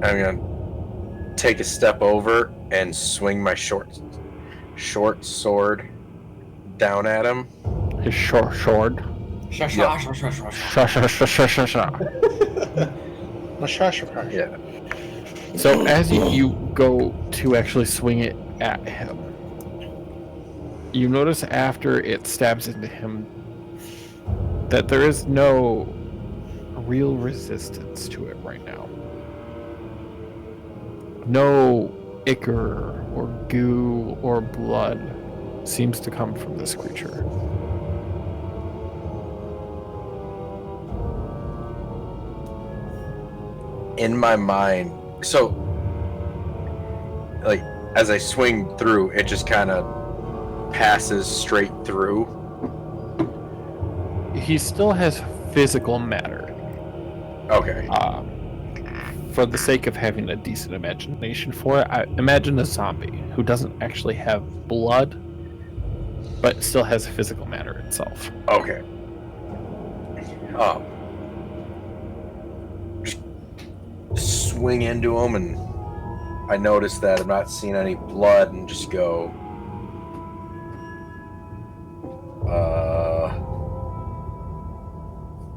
I'm going to take a step over and swing my short sword down at him. His short sword. Yeah. So as you go to actually swing it at him, you notice after it stabs into him that there is no real resistance to it right now. No ichor or goo or blood seems to come from this creature. In my mind, so like as I swing through, it just kind of passes straight through. He still has physical matter. Okay. For the sake of having a decent imagination for it, I imagine a zombie who doesn't actually have blood, but still has physical matter itself. Okay. Just swing into him, and I notice that I'm not seeing any blood, and just go,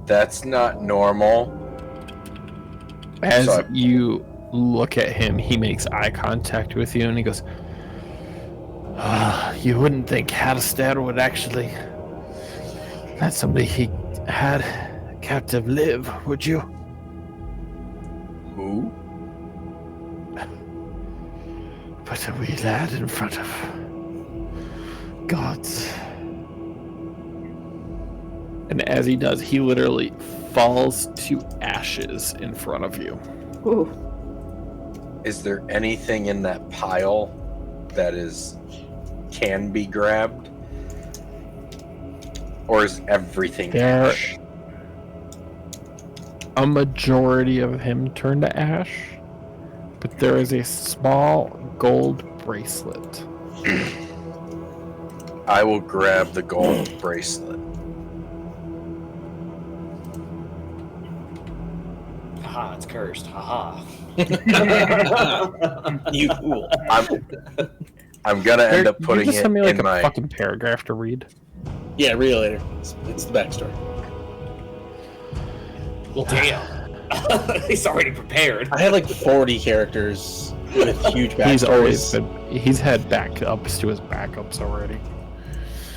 That's not normal. As you look at him, he makes eye contact with you and he goes, you wouldn't think Hadstair would actually let somebody he had captive live, would you? Who? But a wee lad in front of gods. And as he does, he literally falls to ashes in front of you. Ooh. Is there anything in that pile that can be grabbed? Or is everything ash? A majority of him turned to ash, but there is a small gold bracelet. I will grab the gold bracelet. Haha, it's cursed. Haha. You fool. I'm gonna end up putting it in like my a fucking paragraph to read. Yeah, read it later. It's the backstory. Well, damn. He's already prepared. I had like 40 characters with huge backstories. He's had backups to his backups already.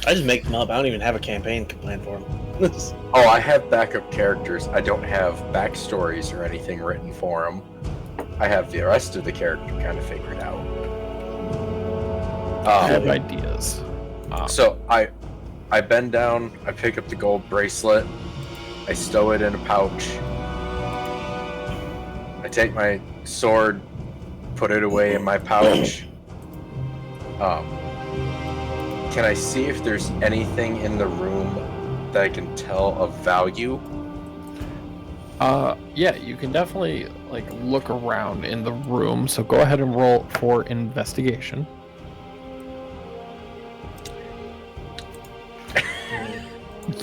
I just make them up. I don't even have a campaign plan for them. Oh, I have backup characters. I don't have backstories or anything written for them. I have the rest of the character kind of figured out. I have ideas. So I bend down, I pick up the gold bracelet, I stow it in a pouch, I take my sword, put it away in my pouch. Can I see if there's anything in the room that I can tell of value? Yeah, you can definitely look around in the room. So go ahead and roll for investigation.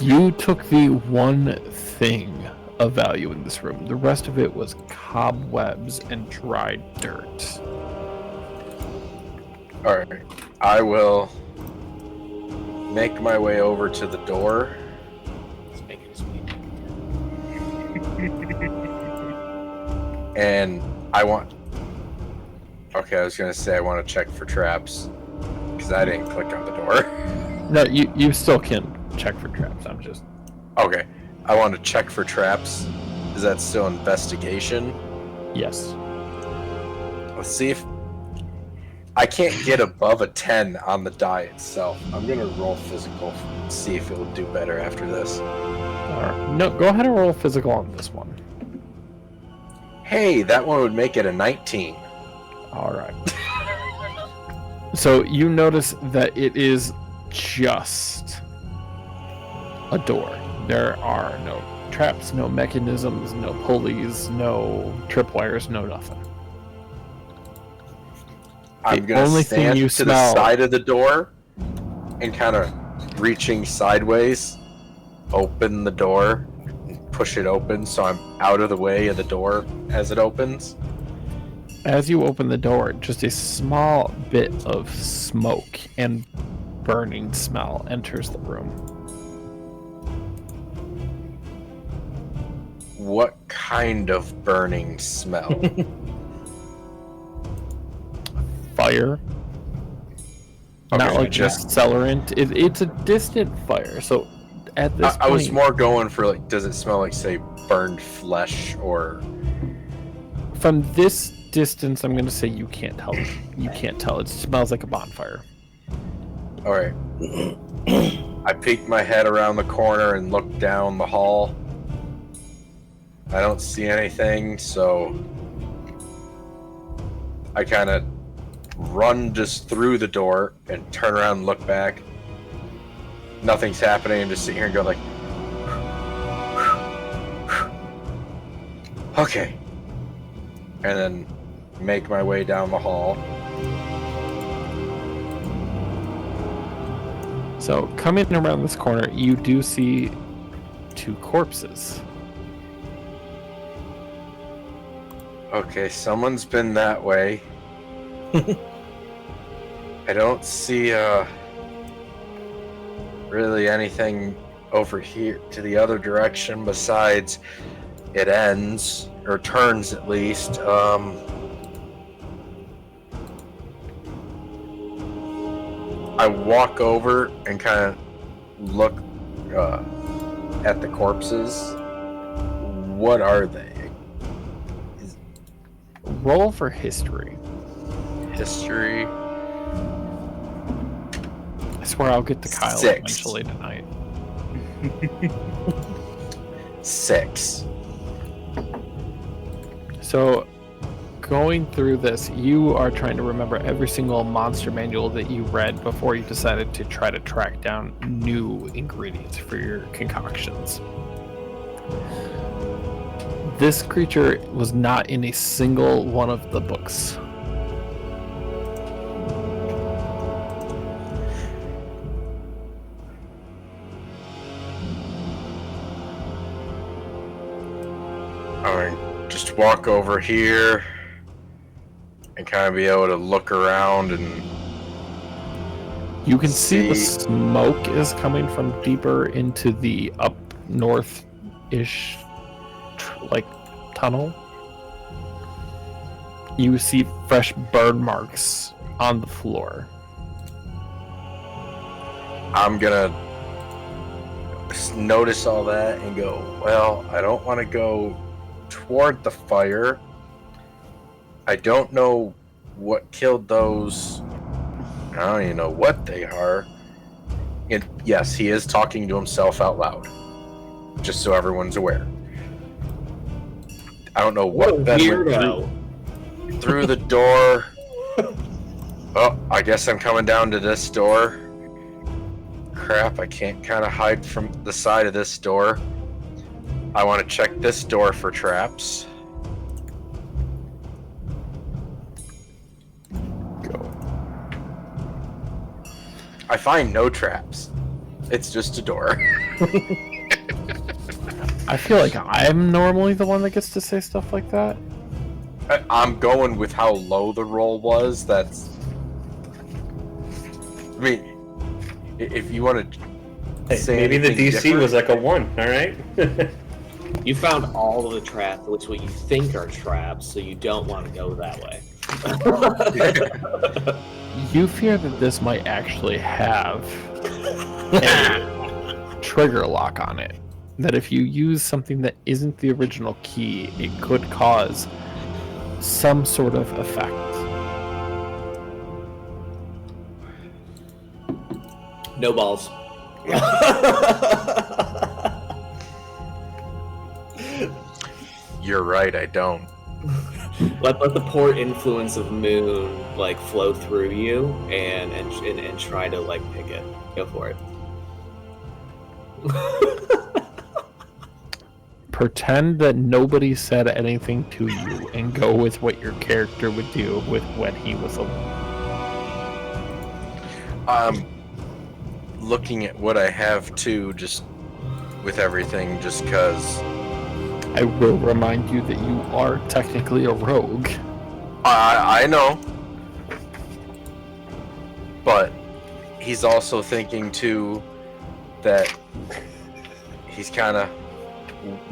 You took the one thing of value in this room. The rest of it was cobwebs and dried dirt. Alright, I will make my way over to the door. And I was gonna say I want to check for traps, because I didn't click on the door. No, you still can check for traps. I'm just... Okay, I want to check for traps. Is that still investigation? Yes. Let's see if... I can't get above a 10 on the die itself. I'm gonna roll physical, see if it'll do better after this. Alright. No, go ahead and roll physical on this one. Hey, that one would make it a 19. Alright. So you notice that it is just a door. There are no traps, no mechanisms, no pulleys, no tripwires, no nothing. I'm going to stand to the side of the door and kind of reaching sideways, open the door, and push it open so I'm out of the way of the door as it opens. As you open the door, just a small bit of smoke and burning smell enters the room. What kind of burning smell? Fire. Okay, Not like just accelerant. It's a distant fire. So at this point, I was more going for does it smell like, say, burned flesh or... From this distance, I'm going to say you can't tell. You can't tell. It smells like a bonfire. All right. I peek my head around the corner and look down the hall. I don't see anything, so I kind of run just through the door and turn around and look back. Nothing's happening, and just sit here and go like, okay. And then make my way down the hall. So coming around this corner, you do see two corpses. Okay, someone's been that way. I don't see really anything over here to the other direction besides it ends, or turns at least. I walk over and kind of look at the corpses. What are they? Roll for history. History. I swear I'll get to Kyle 6. eventually tonight. 6. So, going through this, you are trying to remember every single monster manual that you read before you decided to try to track down new ingredients for your concoctions. This creature was not in a single one of the books. Alright, just walk over here and kind of be able to look around and you can see the smoke is coming from deeper into the up north-ish like tunnel. You see fresh burn marks on the floor. I'm gonna notice all that and go, well, I don't want to go toward the fire. I don't know what killed those. I don't even know what they are. And yes, he is talking to himself out loud. Just so everyone's aware. I don't know what that went through the door. Oh, I guess I'm coming down to this door. Crap, I can't kind of hide from the side of this door. I want to check this door for traps. Go. I find no traps. It's just a door. I feel like I'm normally the one that gets to say stuff like that. I'm going with how low the roll was. That's... I mean, if you want to say maybe the DC different, was like a 1, alright? You found all of the traps, which what you think are traps, so you don't want to go that way. You fear that this might actually have a trigger lock on it. That if you use something that isn't the original key, it could cause some sort of effect. No balls. You're right, I don't. Let the poor influence of Moon like flow through you and try to like pick it. Go for it. Pretend that nobody said anything to you and go with what your character would do with when he was alone. Looking at what I have too, just with everything, just because. I will remind you that you are technically a rogue. I know. But he's also thinking too that he's kind of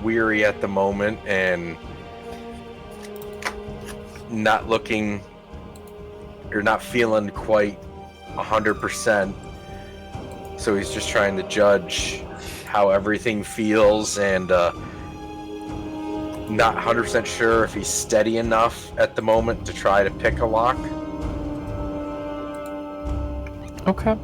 weary at the moment and not looking or not feeling quite 100%. So he's just trying to judge how everything feels and not 100% sure if he's steady enough at the moment to try to pick a lock. Okay.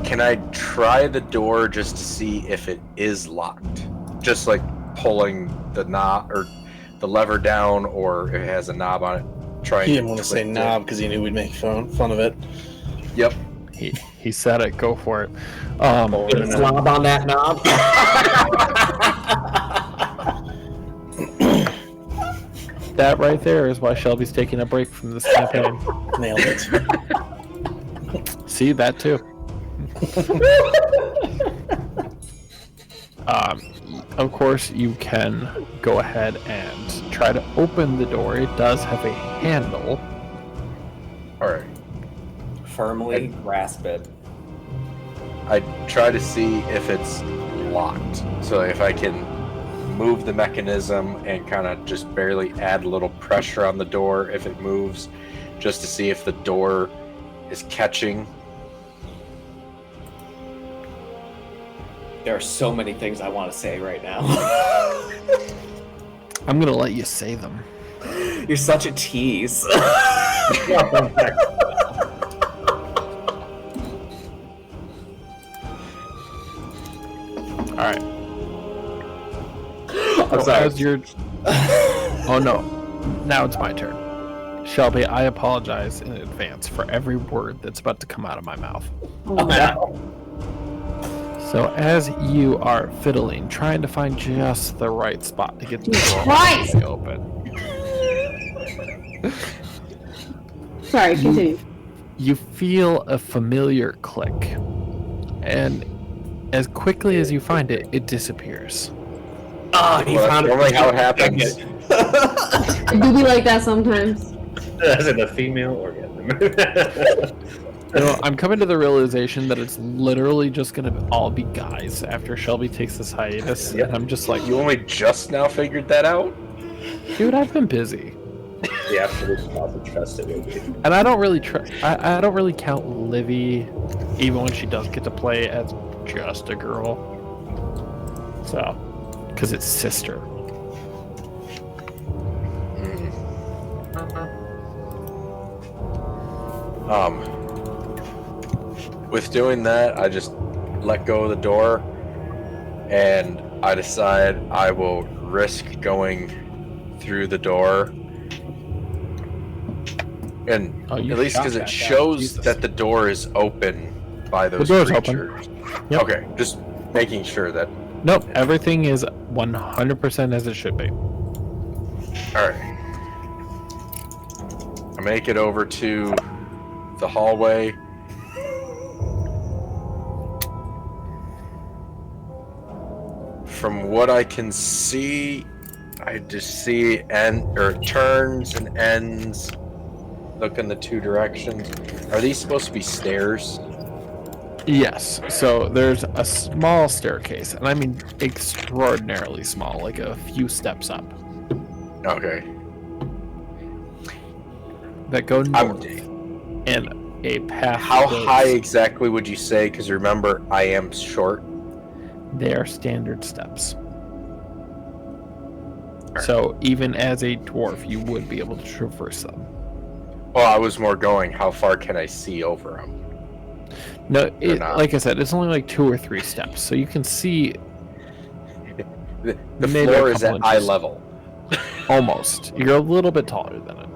Can I try the door just to see if it is locked? Just like pulling the knob or the lever down, or if it has a knob on it. Trying he didn't want to say knob because he knew we'd make fun of it. Yep. He said it. Go for it. Get a slob on that knob. That right there is why Shelby's taking a break from this campaign. Nailed it. See, that too. Of course, you can go ahead and try to open the door. It does have a handle. Alright. firmly grasp it. I try to see if it's locked. So if I can move the mechanism and kind of just barely add a little pressure on the door if it moves, just to see if the door is catching. There are so many things I want to say right now. I'm gonna let you say them. You're such a tease. Alright. I'm sorry. As you're... Oh no. Now it's my turn. Shelby, I apologize in advance for every word that's about to come out of my mouth. Oh, no. So as you are fiddling, trying to find just the right spot to get the door open. Sorry, continue. You feel a familiar click. And as quickly as you find it, it disappears. Oh, he found it. Normally how it happens. Do we like that sometimes? That's in the female orgasm. You know, I'm coming to the realization that it's literally just gonna all be guys after Shelby takes this hiatus. Yep. And I'm just like, You only just now figured that out? dude, I've been busy. The absolute cause of trust it will be. And I don't really I don't really count Livy, even when she does get to play, as just a girl. So, because it's sister. With doing that, I just let go of the door, and I decide I will risk going through the door. And at least because it shows that the door is open by those creatures. Yep. Okay, just making sure that... Nope, everything is 100% as it should be. Alright. I make it over to the hallway. From what I can see, I just see turns and ends. Look in the two directions. Are these supposed to be stairs? Yes, so there's a small staircase, and I mean extraordinarily small, like a few steps up. Okay. That go north, and a path. How high exactly would you say? Because remember, I am short. They are standard steps. So even as a dwarf, you would be able to traverse them. Well, I was more going, how far can I see over them? No, like I said, it's only like 2 or 3 steps, so you can see. The floor is at eye level. Almost. You're a little bit taller than it.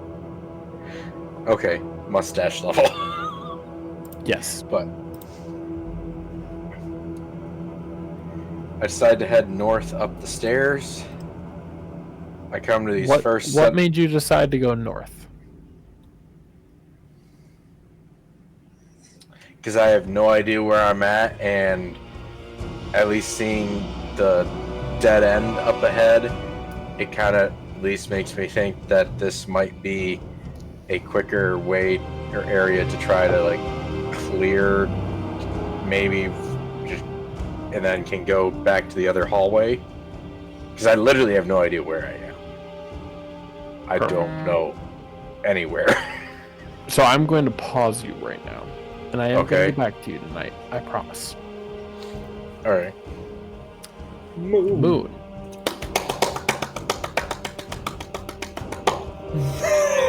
Okay, mustache level. Yes. But I decide to head north up the stairs. I come to these first... What made you decide to go north? Because I have no idea where I'm at, and at least seeing the dead end up ahead, it kind of at least makes me think that this might be a quicker way or area to try to like clear, maybe, just, and then can go back to the other hallway. Because I literally have no idea where I am. I don't know anywhere. So I'm going to pause you right now. And I am going to get back to you tonight. I promise. Alright. Moon.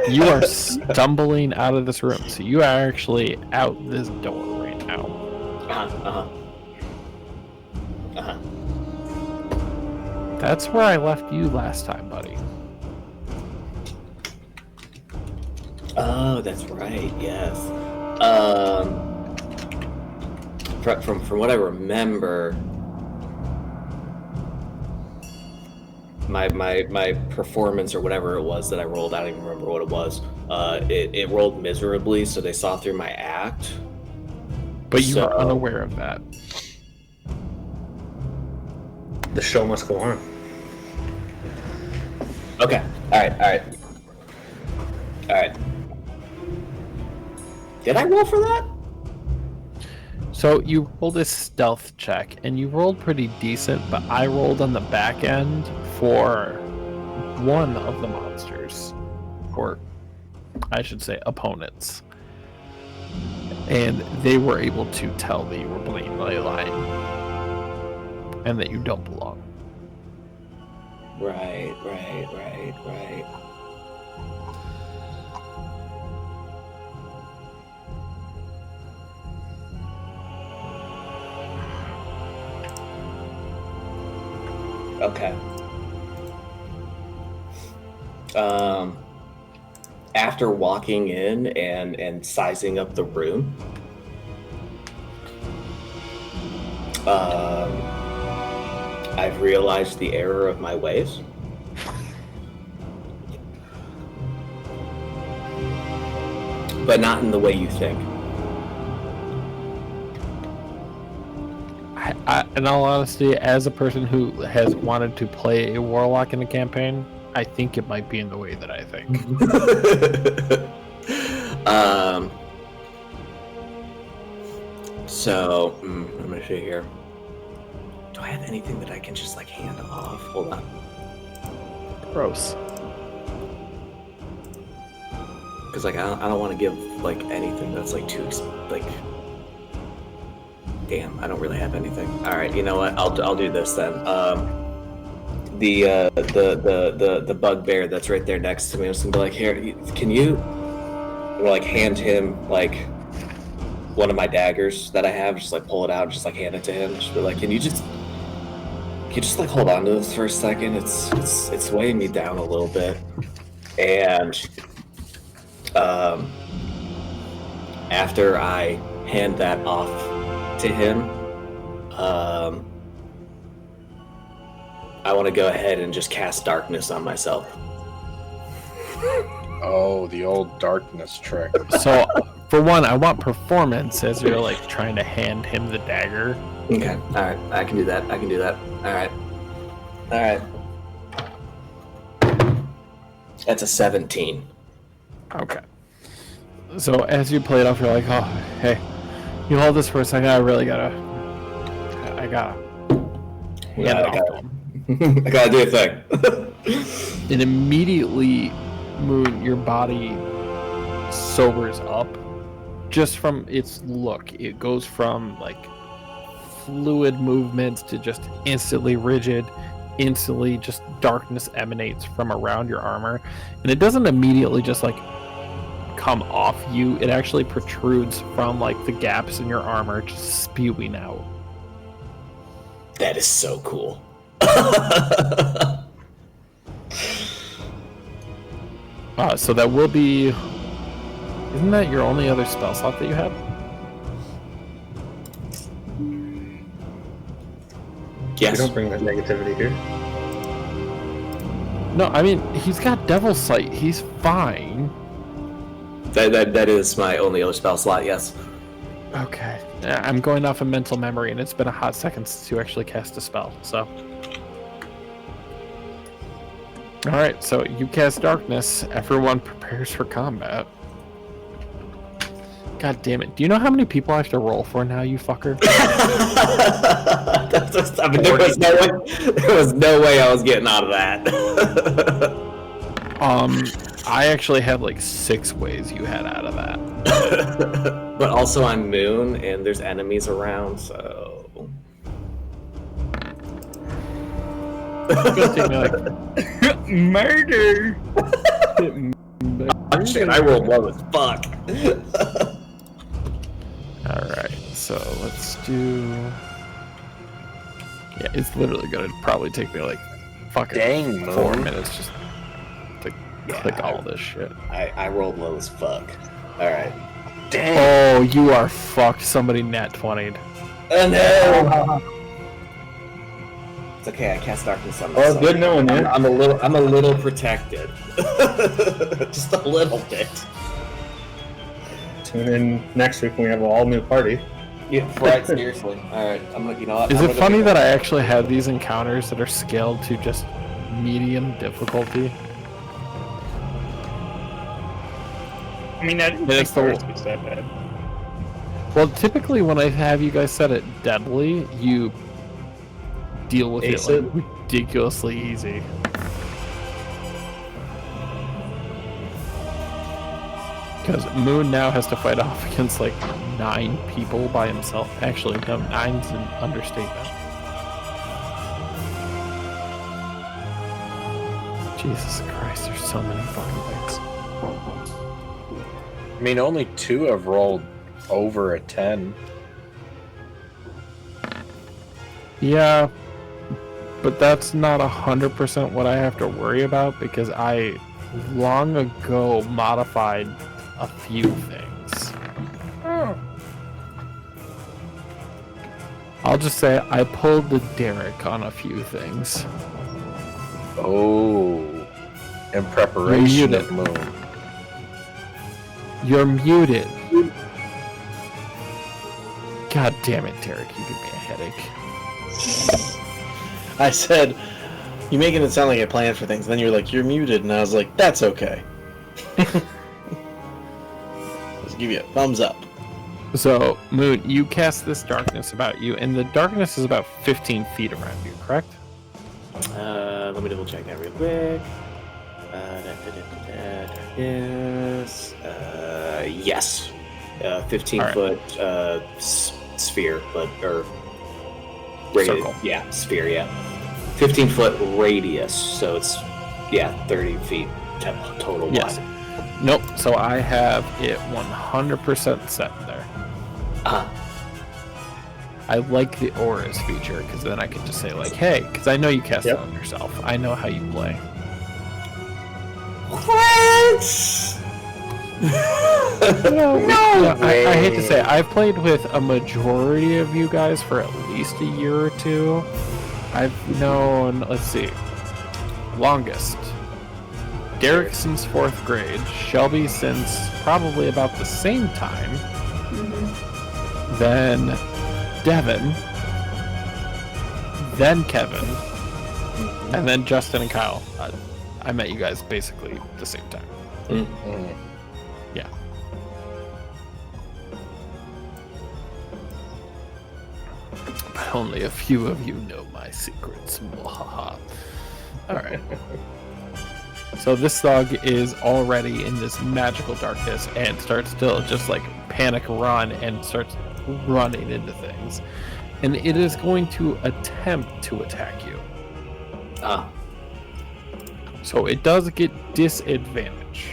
You are stumbling out of this room. So you are actually out this door right now. That's where I left you last time, buddy. Oh, that's right. Yes. From what I remember, my performance or whatever it was that I rolled, I don't even remember what it was. It rolled miserably, so they saw through my act. But you are unaware of that. The show must go on. Okay. All right. Did I roll for that? So you rolled a stealth check, and you rolled pretty decent, but I rolled on the back end for one of the monsters, or I should say opponents. And they were able to tell that you were blatantly lying, and that you don't belong. Right. Okay. After walking in and sizing up the room, I've realized the error of my ways. But not in the way you think. In all honesty, as a person who has wanted to play a warlock in a campaign, I think it might be in the way that I think. So, let me see here. Do I have anything that I can just like hand off? Hold on. Gross. Because like I don't want to give like anything that's like too like. Damn, I don't really have anything. All right, you know what? I'll do this then. The bugbear that's right there next to me. I'm just gonna be like, here, can you? I'm gonna like hand him like one of my daggers that I have. Just like pull it out, just like hand it to him. Just be like, can you just like hold on to this for a second? It's weighing me down a little bit. And after I hand that off to him, I want to go ahead and just cast darkness on myself. Oh, the old darkness trick. So, for one, I want performance as you're like trying to hand him the dagger. Okay, all right, I can do that. All right. That's a 17. Okay. So as you play it off, you're like, oh, hey, you hold this for a second. I gotta do a thing. And immediately, Moon, your body sobers up just from its look. It goes from like fluid movements to just instantly rigid. Instantly, just darkness emanates from around your armor, and it doesn't immediately just like come off you. It actually protrudes from like the gaps in your armor, just spewing out. That is so cool. So that will be. Isn't that your only other spell slot that you have? Yes. We don't bring that negativity here. No, I mean he's got Devil Sight. He's fine. That is my only other spell slot. Yes. Okay. I'm going off of mental memory, and it's been a hot second since you actually cast a spell. So. All right. So you cast darkness. Everyone prepares for combat. God damn it. Do you know how many people I have to roll for now, you fucker? There was no way I was getting out of that. I actually had like 6 ways you had out of that. But also I'm Moon, and there's enemies around, so... Murder! Shit, I rolled low as fuck. Alright, so let's do... Yeah, it's literally gonna probably take me like fucking 4 minutes just to click all this shit. I rolled low as fuck. Alright. Dang. Oh, you are fucked. Somebody nat 20'd. Oh no! It's okay, I cast darkness on myself. Oh, good knowing you. I'm a little protected. Just a little bit. Tune in next week when we have an all-new party. Yeah, right, seriously. Alright, you know what? Is it funny that I actually have these encounters that are scaled to just medium difficulty? I mean, I didn't think the worst was that bad. Well, typically when I have you guys set it deadly, you deal with it like ridiculously easy. Because Moon now has to fight off against like 9 people by himself. Actually, no, 9's an understatement. Jesus Christ, there's so many fucking things. I mean, only 2 have rolled over a 10. Yeah, but that's not 100% what I have to worry about because I long ago modified a few things. I'll just say I pulled the Derek on a few things. Oh, in preparation of Moon. You're muted. God damn it, Derek, you give me a headache. I said, you're making it sound like I planned for things. Then you're like, you're muted, and I was like, that's okay. Let's give you a thumbs up. So, Moon, you cast this darkness about you, and the darkness is about 15 feet around you, correct? Let me double check that real quick. Yes. 15-foot sphere, or radius. Circle. Yeah, sphere, yeah. 15-foot radius, so it's, 30 feet total yes. wide. Nope, so I have it 100% set there. I like the auras feature, because then I can just say, like, hey, because I know you cast it on yourself. I know how you play. What? I hate to say it, I've played with a majority of you guys for at least a year or two. I've known, let's see, longest. Derek since 4th grade, Shelby since probably about the same time, then Devin, then Kevin, and then Justin and Kyle. I met you guys basically the same time. Yeah. But only a few of you know my secrets. Alright. So this thug is already in this magical darkness and starts to just like panic run and starts running into things. And it is going to attempt to attack you. So it does get disadvantage.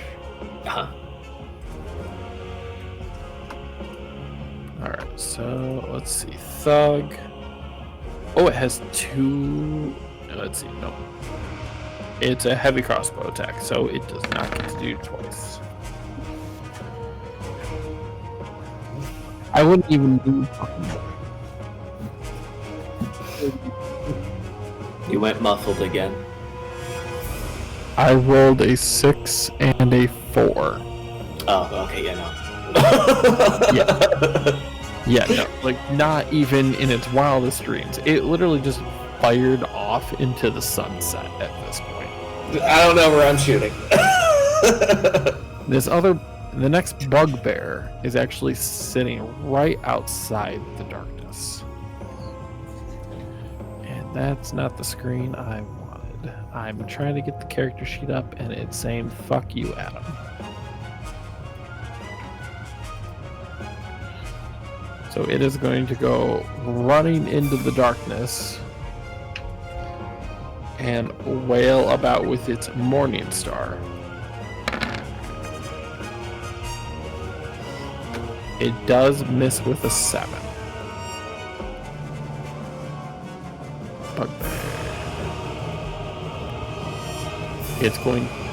Alright, so let's see. Thug. Oh, it has 2. Let's see. No. It's a heavy crossbow attack, so it does not get to do twice. I wouldn't even do. You went muffled again. I rolled a 6 and a 4. Oh, okay, yeah, no. Yeah, no, like not even in its wildest dreams. It literally just fired off into the sunset at this point. I don't know where I'm shooting. The next bugbear is actually sitting right outside the darkness. And that's not the screen I wanted. I'm trying to get the character sheet up and it's saying, fuck you, Adam. So it is going to go running into the darkness and wail about with its morning star. It does miss with a 7.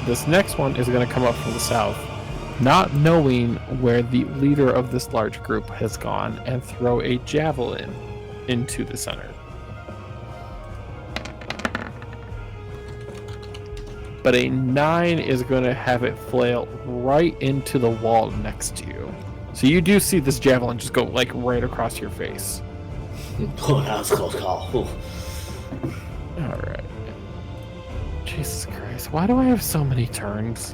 This next one is going to come up from the south, not knowing where the leader of this large group has gone, and throw a javelin into the center. But a 9 is going to have it flail right into the wall next to you. So you do see this javelin just go like right across your face. Oh, that was a close call. Alright. Jesus Christ, why do I have so many turns?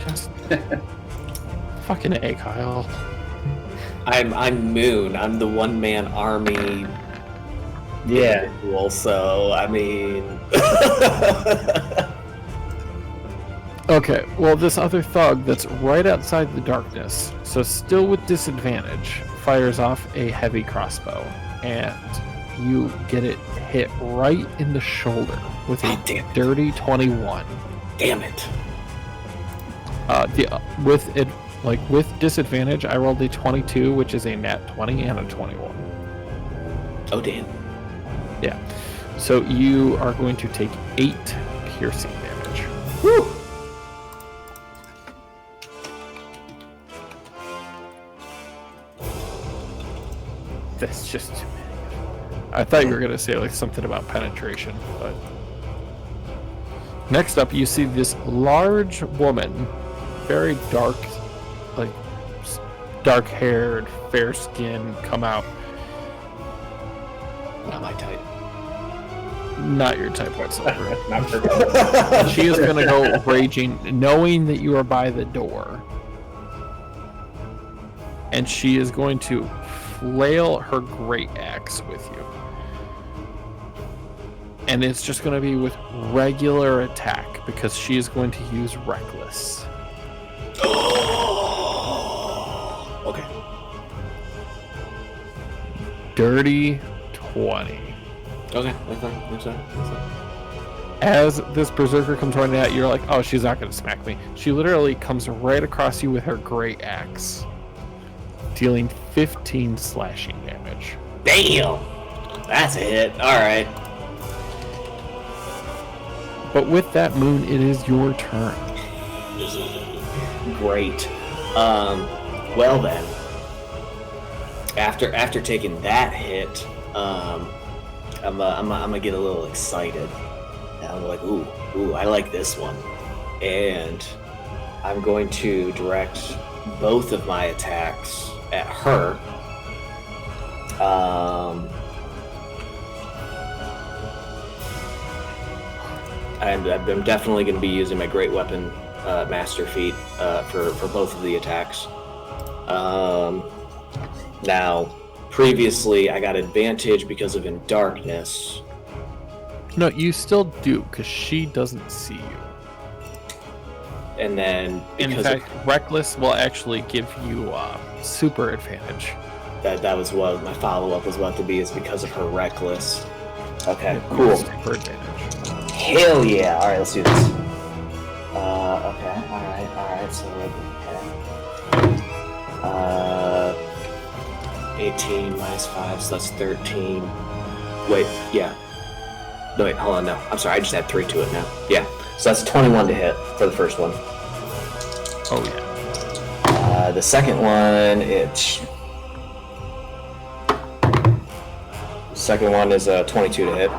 Just Fucking A, Kyle. I'm Moon. I'm the one-man army. Yeah. Individual, so I mean. Okay, well, this other thug that's right outside the darkness, so still with disadvantage, fires off a heavy crossbow, and you get it hit right in the shoulder with a dirty 21. Damn it. With disadvantage, I rolled a 22, which is a nat 20 and a 21. Oh damn. Yeah. So you are going to take 8 piercing damage. Woo! That's just too many. I thought you were going to say like something about penetration, but... Next up, you see this large woman, very dark, like dark-haired, fair-skinned, come out. Not my type. Not your type whatsoever. She is going to go raging, knowing that you are by the door. And she is going to flail her great axe with you. And it's just going to be with regular attack because she is going to use Reckless. Okay. Dirty 20. Okay, that's fine. As this berserker comes running at you, you're like, oh, she's not going to smack me. She literally comes right across you with her great axe, dealing 15 slashing damage. Damn! That's a hit. Alright. But with that, Moon, it is your turn. Great. Well then, after taking that hit, I'm gonna get a little excited. And I'm like, ooh, I like this one. And I'm going to direct both of my attacks at her. I'm definitely going to be using my Great Weapon Master Feat for both of the attacks. Now, previously I got advantage because of in darkness. No, you still do, because she doesn't see you. And then, in fact, Reckless will actually give you super advantage. That was what my follow-up was about to be, is because of her Reckless. Okay, Yeah, cool. Super advantage. Hell yeah! Alright, let's do this. Okay, alright, so, okay. 18 minus 5, so that's 13. Wait, yeah. No, wait, hold on, no. I'm sorry, I just add 3 to it now. Yeah, so that's 21 to hit for the first one. Oh, yeah. The second one, it's... Second one is 22 to hit.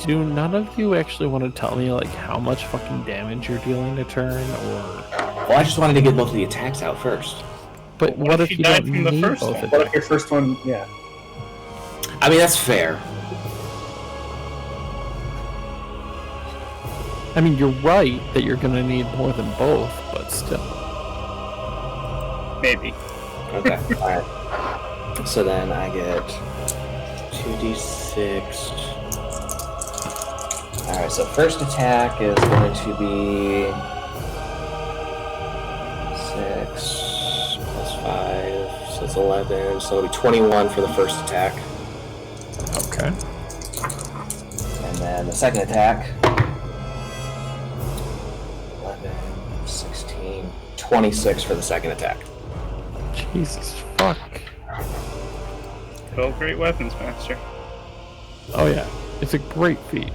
Do none of you actually want to tell me, like, how much fucking damage you're dealing a turn, or... Well, I just wanted to get both of the attacks out first. But what if you don't need both of them? What if your first one, yeah. I mean, that's fair. I mean, you're right that you're going to need more than both, but still. Maybe. Okay, alright. So then I get 2d6. Alright, so first attack is going to be 6 plus 5, so it's 11, so it'll be 21 for the first attack. Okay. And then the second attack, 11, 16, 26 for the second attack. Jesus fuck. Well, great weapons, Master. Oh yeah, it's a great feat,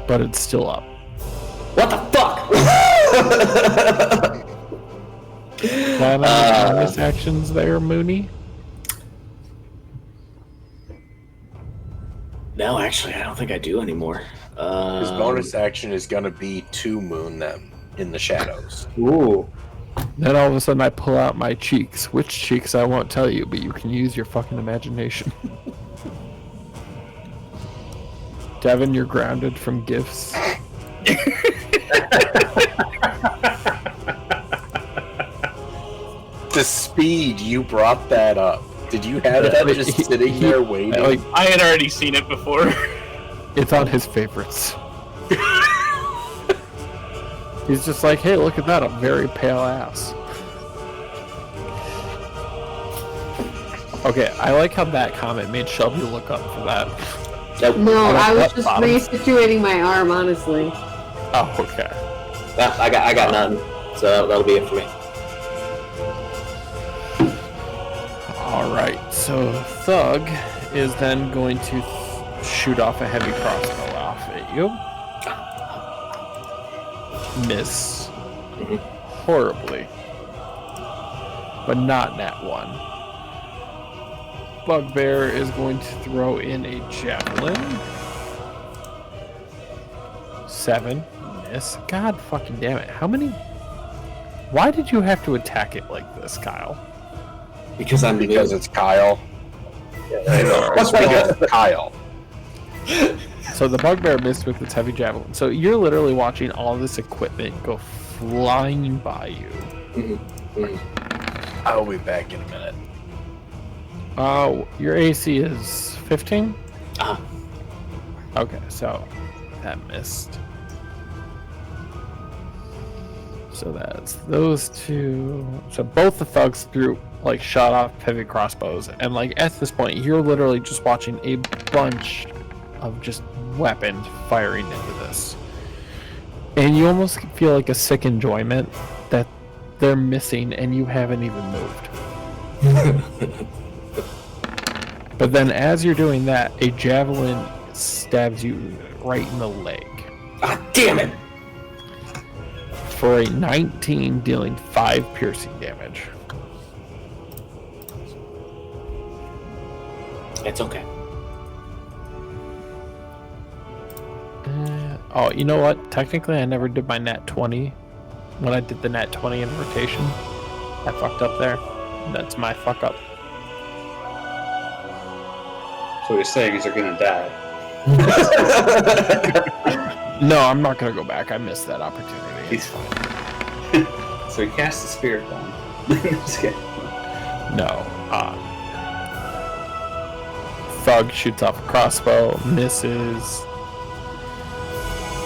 but it's still up. What the fuck? Bonus actions there, Mooney? No, actually, I don't think I do anymore. His bonus action is gonna be to moon them in the shadows. Ooh. Then all of a sudden I pull out my cheeks. Which cheeks I won't tell you, but you can use your fucking imagination. Devin, you're grounded from gifts. speed you brought that up? Did you have that just sitting there waiting? I had already seen it before. It's on his favorites. He's just like, hey, look at that, a very pale ass. Okay, I like how that comment made Shelby look up for that. No, I was just resituating my arm, honestly. Oh, okay. I got nothing, so that'll be it for me. Alright, so Thug is then going to shoot off a heavy crossbow off at you. Miss. Horribly. But not nat 1. Bugbear is going to throw in a javelin. 7. Miss. God fucking damn it. How many? Why did you have to attack it like this, Kyle? Because it's Kyle. I know. Because it's Kyle. So the Bugbear missed with its heavy javelin. So you're literally watching all this equipment go flying by you. I'll be back in a minute. Your AC is 15? Okay, so that missed. So that's those two. So both the thugs shot off heavy crossbows, and at this point you're literally just watching a bunch of just weapons firing into this. And you almost feel like a sick enjoyment that they're missing and you haven't even moved. But then as you're doing that, a javelin stabs you right in the leg. Ah, damn it! For a 19, dealing 5 piercing damage. It's okay. Oh, you know what? Technically, I never did my nat 20. When I did the nat 20 in rotation, I fucked up there. That's my fuck up. So what you're saying is you're gonna die. No, I'm not gonna go back. I missed that opportunity. He's fine. So he casts the spirit bomb. Just kidding. No. Thug shoots off a crossbow, misses.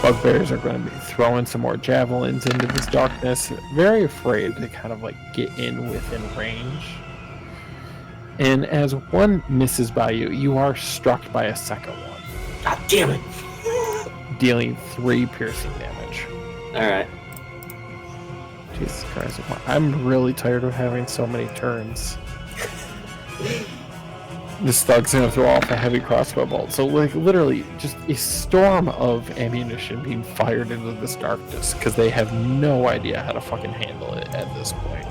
Bugbears are going to be throwing some more javelins into this darkness. Very afraid to kind of get in within range. And as one misses by you, you are struck by a second one. God damn it! Dealing 3 piercing damage. Alright. Jesus Christ. I'm really tired of having so many turns. This thug's gonna throw off a heavy crossbow bolt. So literally just a storm of ammunition being fired into this darkness because they have no idea how to fucking handle it at this point.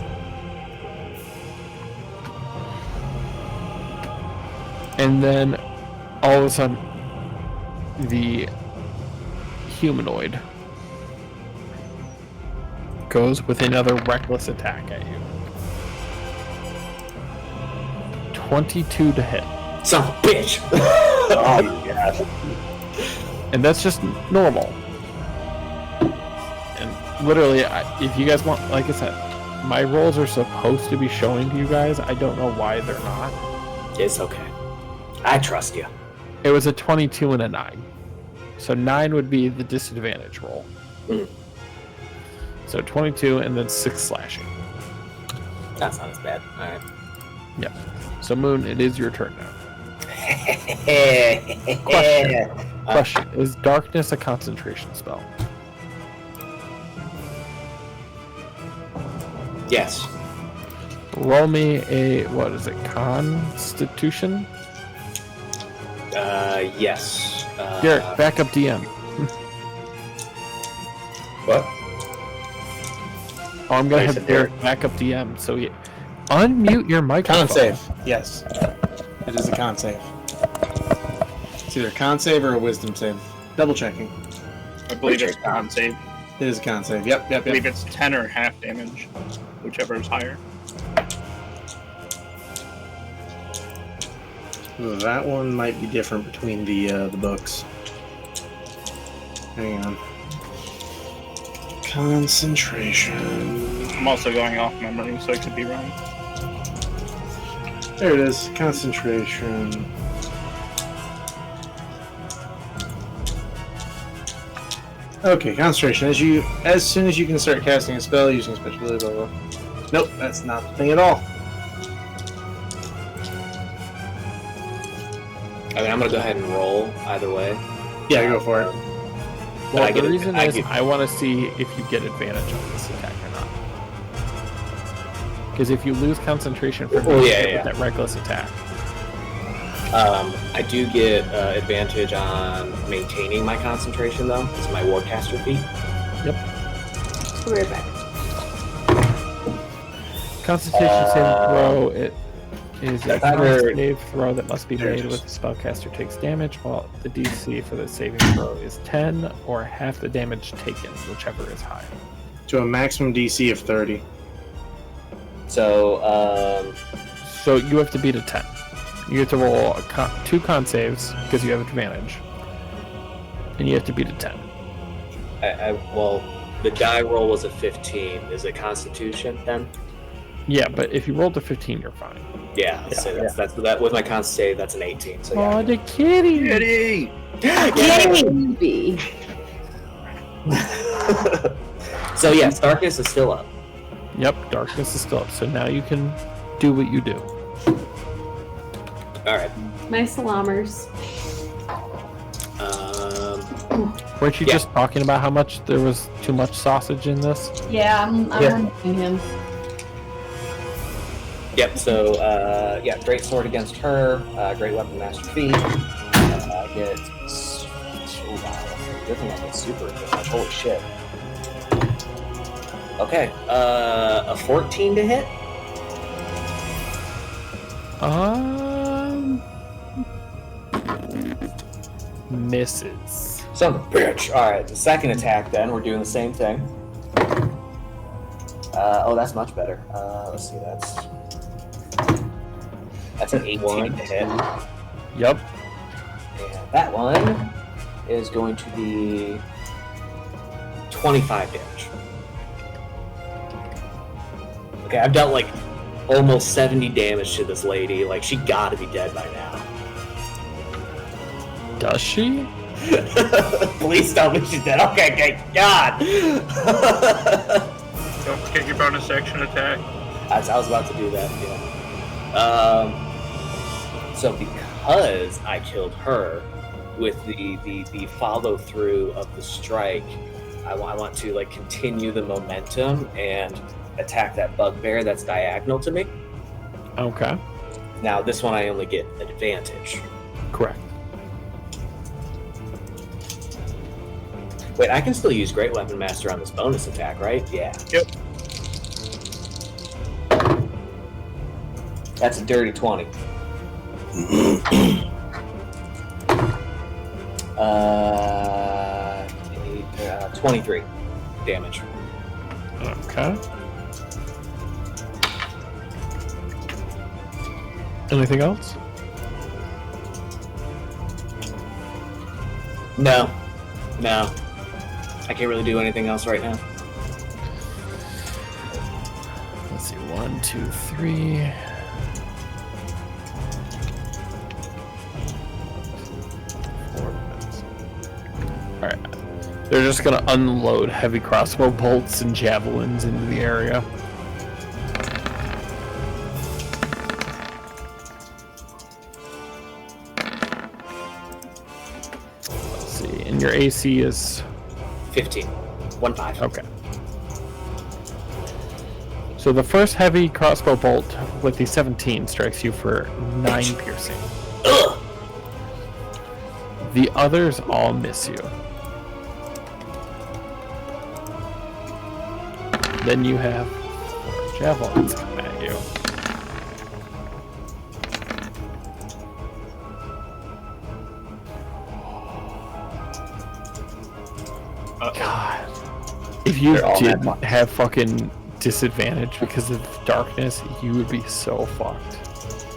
And then all of a sudden the humanoid goes with another reckless attack at you. 22 to hit. Son of a bitch! Oh my god. And that's just normal. And literally, if you guys want, like I said, my rolls are supposed to be showing to you guys. I don't know why they're not. It's okay. I trust you. It was a 22 and a 9. So 9 would be the disadvantage roll. So 22 and then 6 slashing. That's not as bad. Alright. Yep. So Moon, it is your turn now. Question. Is darkness a concentration spell? Yes. Roll me a, what is it, Constitution? Yes. Garrett, backup DM. What? Oh, I'm gonna have Garrett backup DM, so yeah. Unmute your microphone. Con save. Yes. It is a con save. It's either a con save or a wisdom save. Double checking. I believe it's con save. It is a con save. Yep. I believe it's 10 or half damage, whichever is higher. Ooh, that one might be different between the books. Hang on. Concentration. I'm also going off memory, so I could be wrong. There it is. Concentration. Okay, concentration. As soon as you can start casting a spell using special ability, blah, blah. Nope, that's not the thing at all. I mean, I'm gonna go ahead and roll either way. Yeah, go for it. Well, the reason is I want to see if you get advantage on this attack or not. Because if you lose concentration for with that reckless attack. I do get advantage on maintaining my concentration, though. It's my Warcaster feat. Yep. I'll be right back. Constitution saving throw. It is a save throw that must be made with the spellcaster takes damage, while the DC for the saving throw is 10 or half the damage taken, whichever is higher. To a maximum DC of 30. So you have to beat a 10. You have to roll 2 con saves because you have advantage, and you have to beat a 10. Well, the die roll was a 15. Is it Constitution then? Yeah, but if you rolled a 15, you're fine. Yeah, so that's with my con save. That's an 18. So oh, the kitty! Kitty! Kitty! So yes, darkness is still up. Yep, darkness is still up. So now you can do what you do. All right. My salamers. Weren't you just talking about how much there was too much sausage in this? Yeah, I'm hunting him. Yep. So great sword against her. Great weapon, master feat. I get. Oh wow! Good thing I get super advantage. Holy shit. Okay. A 14 to hit. Misses. Son of a bitch. Alright, the second attack then, we're doing the same thing. That's much better. Let's see, that's an 18 to hit. Yep. And that one is going to be 25 damage. Okay, I've dealt like almost 70 damage to this lady. Like, she gotta be dead by now. Does she? Please tell me she's dead. Okay, God. Don't forget your bonus action attack. I was about to do that, yeah. So because I killed her with the follow through of the strike, I want to like continue the momentum and attack that bugbear that's diagonal to me. Okay. Now this one I only get advantage. Correct. Wait, I can still use Great Weapon Master on this bonus attack, right? Yeah. Yep. That's a dirty 20. 23 damage. Okay. Anything else? No. I can't really do anything else right now. Let's see. 1, 2, 3. Alright. They're just gonna unload heavy crossbow bolts and javelins into the area. Let's see. And your AC is 15. 1-5. Okay. So the first heavy crossbow bolt with the 17 strikes you for 9 piercing. Ugh! The others all miss you. Then you have 4 javelins come at you. God. If you didn't have fucking disadvantage because of darkness, you would be so fucked.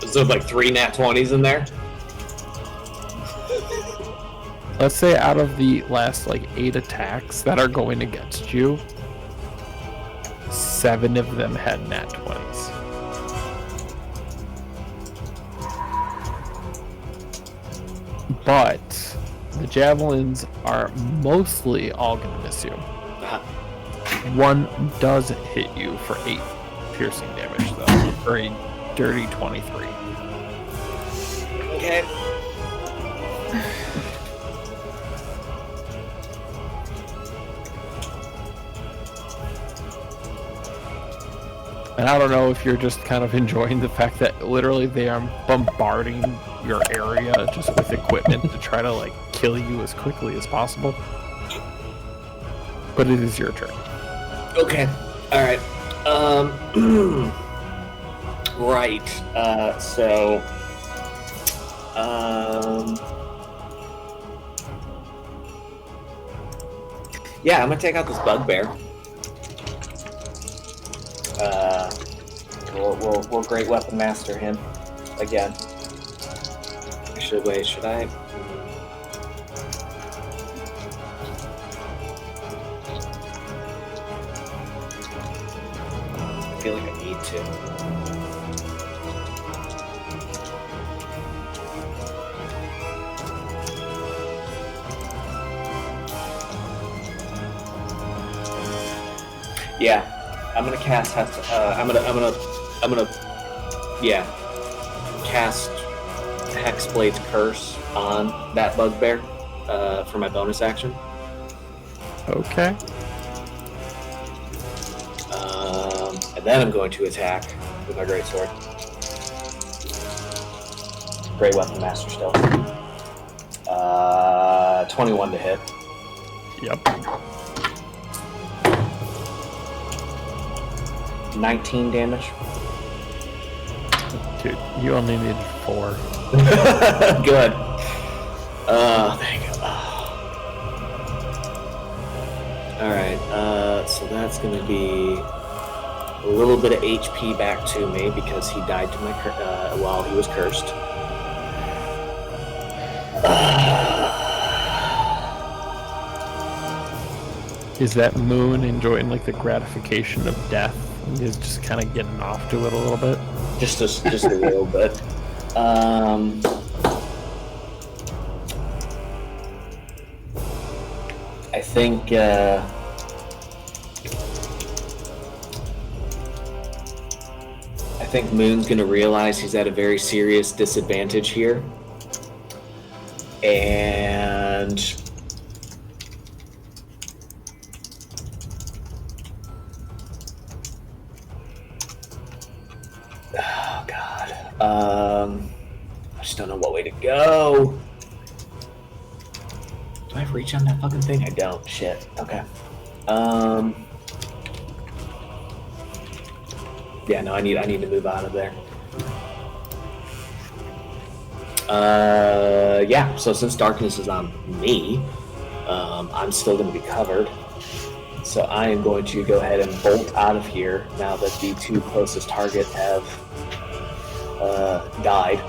So like 3 nat 20s in there? Let's say out of the last like 8 attacks that are going against you, 7 of them had nat 20s. but the javelins are mostly all going to miss you. One does hit you for 8 piercing damage, though, for a dirty 23. Okay. And I don't know if you're just kind of enjoying the fact that literally they are bombarding your area just with equipment to try to like kill you as quickly as possible. But it is your turn. Okay. All right. Right. So. Yeah, I'm gonna take out this bugbear. We'll great weapon master him again. Should I? I feel like I need to. Yeah. I'm gonna cast. Cast Hexblade's Curse on that bugbear for my bonus action. Okay. And then I'm going to attack with my greatsword. Great weapon master still. 21 to hit. Yep. 19 damage. Dude, you only needed 4. Good. Thank you. Alright, so that's gonna be a little bit of HP back to me because he died to my while he was cursed. Is that moon enjoying like the gratification of death? He's just kind of getting off to it a little bit. Just a little bit. I think Moon's gonna realize he's at a very serious disadvantage here, and oh god, I just don't know what way to go. Do I have reach on that fucking thing? I don't. Shit. Okay. Yeah, no, I need to move out of there. Yeah, so since darkness is on me, I'm still going to be covered. So I am going to go ahead and bolt out of here now that the 2 closest targets have died.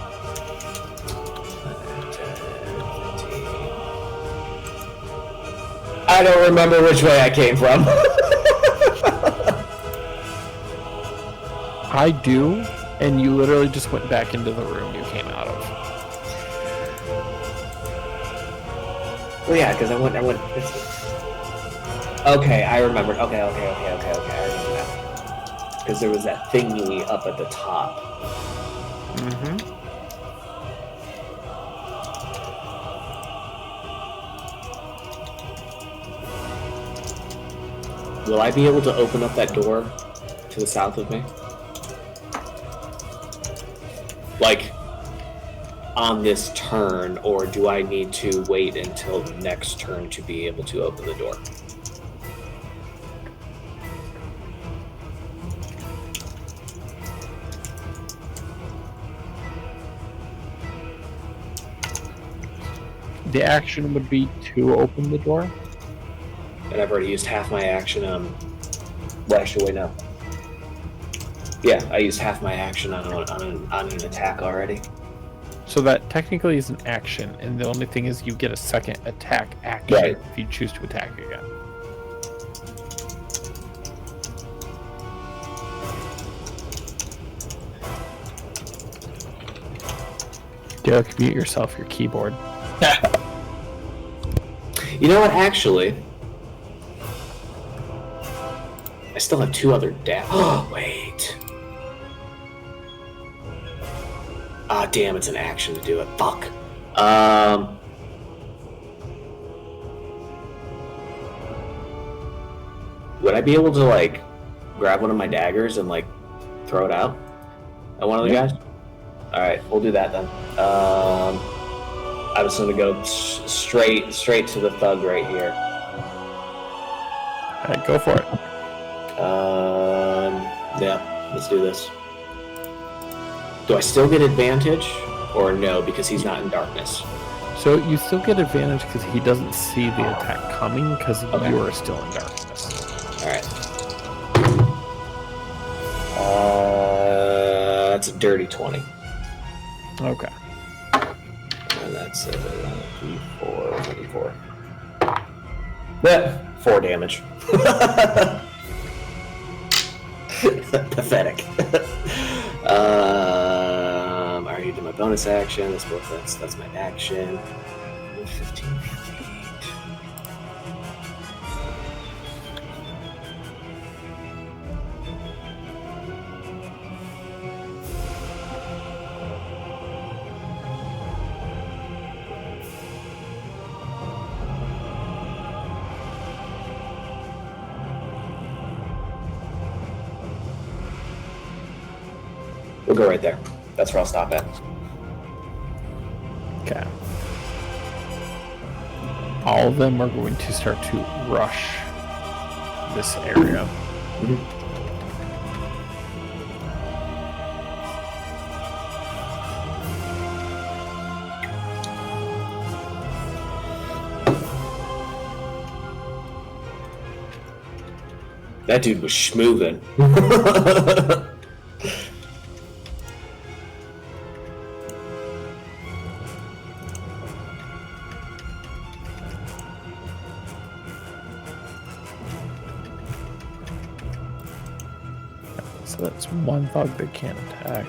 I don't remember which way I came from. I do, and you literally just went back into the room you came out of. Well, yeah, because I went. Okay, I remember. Okay. I remember that. Because there was that thingy up at the top. Mm-hmm. Will I be able to open up that door to the south of me? Like, on this turn, or do I need to wait until the next turn to be able to open the door? The action would be to open the door. And I've already used half my action on... Well, actually, wait, no. Yeah, I used half my action on an attack already. So that technically is an action, and the only thing is you get a second attack action Right. if you choose to attack again. Derek, mute yourself, your keyboard. You know what? Actually, I still have 2 other Oh, wait. Ah, damn! It's an action to do it. Fuck. Would I be able to like grab one of my daggers and like throw it out at one of the guys? All right, we'll do that then. I'm just gonna go straight to the thug right here. All right, go for it. Yeah, let's do this. Do I still get advantage, or no? Because he's not in darkness. So you still get advantage because he doesn't see the attack coming because you are still in darkness. All right. That's a dirty 20. Okay. And that's a D4. Yeah, 4 damage. Pathetic. I already did my bonus action. That's my action. 15. We'll go right there. That's where I'll stop at. Okay. All of them are going to start to rush this area. Mm-hmm. That dude was schmoovin'. So that's 1 thug that can't attack.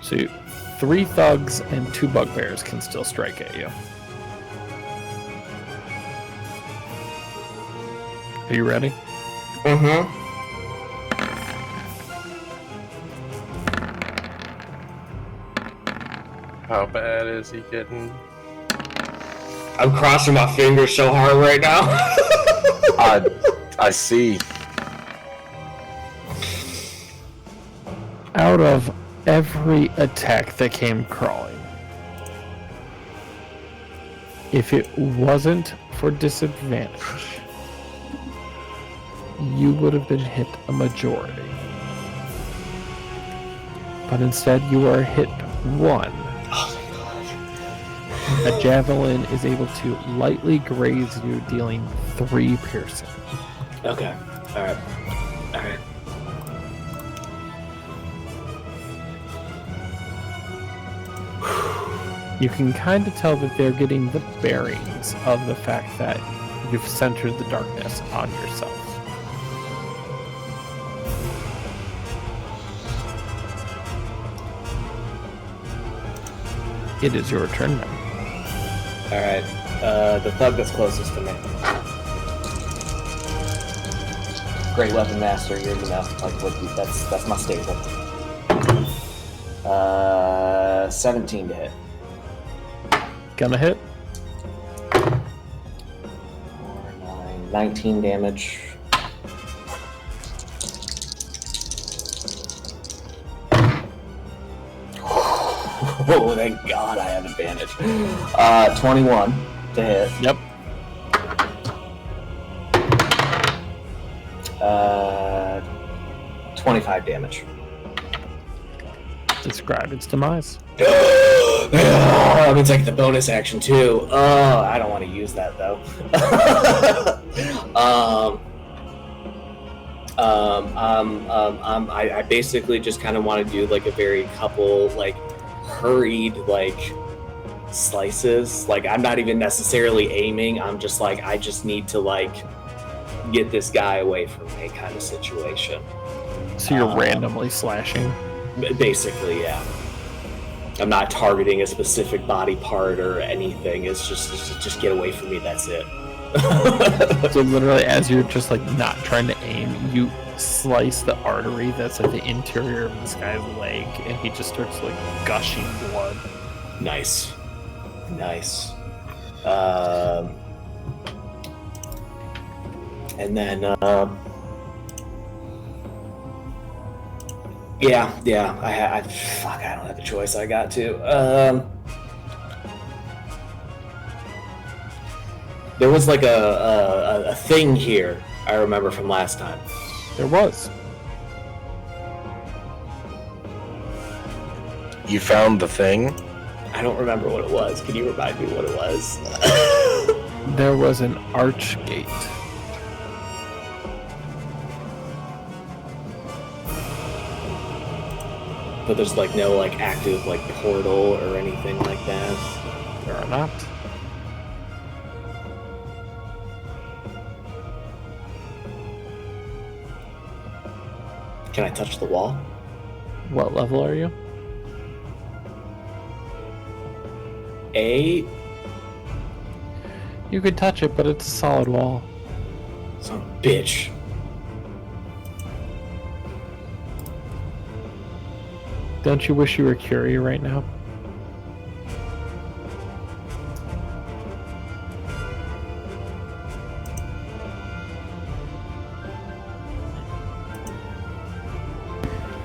So 3 thugs and 2 bugbears can still strike at you. Are you ready? Mm-hmm. How bad is he getting? I'm crossing my fingers so hard right now. I see. Out of every attack that came crawling, if it wasn't for disadvantage, you would have been hit a majority. But instead, you are hit 1. Oh my god. A javelin is able to lightly graze you, dealing 3 piercing. Okay. Alright. Alright. You can kind of tell that they're getting the bearings of the fact that you've centered the darkness on yourself. It is your turn now. Alright. The thug that's closest to me. Great weapon master, you're the master. Like, that's my staple. 17 to hit. Gonna hit. 4, 9, 19 damage. Oh, thank God I have advantage. 21 to hit. Yep. 25 damage. Describe its demise. That means like the bonus action too. Oh, I don't want to use that though. I basically just kind of want to do like a very couple like hurried like slices. Like I'm not even necessarily aiming. I'm just like I just need to like get this guy away from me kind of situation. So you're randomly slashing? Basically, yeah. I'm not targeting a specific body part or anything. It's just get away from me. That's it. So literally, as you're just like not trying to aim, you slice the artery that's like the interior of this guy's leg, and he just starts like gushing blood. Nice. And then yeah, I don't have a choice. I got to. There was like a thing here I remember from last time. There was. You found the thing? I don't remember what it was. Can you remind me what it was? There was an arch gate. But there's like no like active like portal or anything like that. There are not. Can I touch the wall? What level are you? 8. You could touch it, but it's a solid wall. Son of a bitch. Don't you wish you were Curie right now?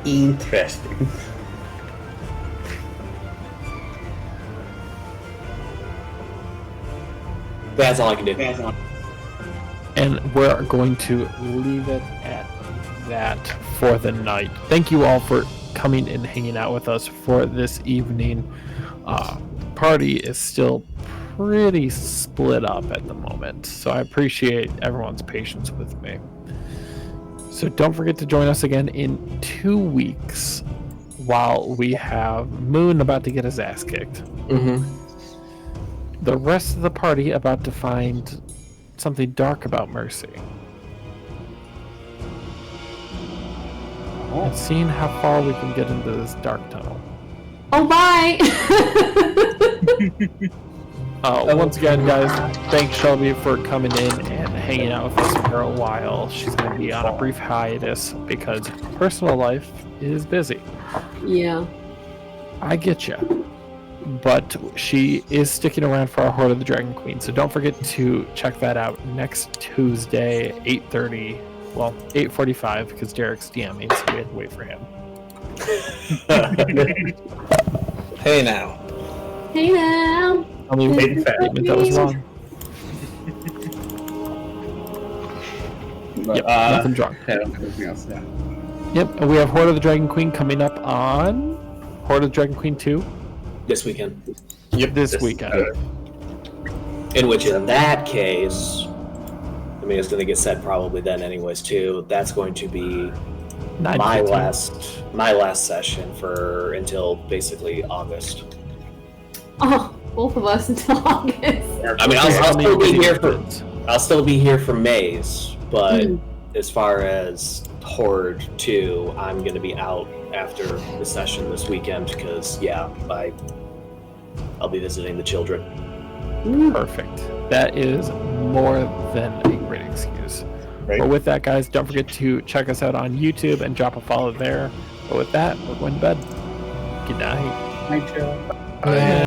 Interesting. That's all I can do. And we're going to leave it at that for the night. Thank you all for coming and hanging out with us for this evening. Party is still pretty split up at the moment, so I appreciate everyone's patience with me. So don't forget to join us again in 2 weeks while we have Moon about to get his ass kicked. Mm-hmm. The rest of the party about to find something dark about Mercy. And seeing how far we can get into this dark tunnel. Oh, bye! Once again, guys, thanks Shelby for coming in and hanging out with us for a while. She's going to be on a brief hiatus because personal life is busy. Yeah. I get you. But she is sticking around for our Horde of the Dragon Queen, so don't forget to check that out next Tuesday, 8:30. Well, 8:45 because Derek's DMing, so we had to wait for him. Hey now. Hey now. I mean, that was wrong. But, Yep, nothing's wrong. Everything else, yeah. Yep, and we have Horde of the Dragon Queen coming up on Horde of the Dragon Queen 2. This weekend. Yep, this weekend. In which, in that case, I mean, it's going to get said probably then, anyways. Too. That's going to be my last session for until basically August. Oh, both of us until August. I mean, I'll still be here for Maze, but as far as Horde 2, I'm going to be out after the session this weekend because, yeah, I'll be visiting the children. Perfect. That is more than a great excuse. Right. But with that, guys, don't forget to check us out on YouTube and drop a follow there. But with that, we're going to bed. Good night. Night, Joe. Bye.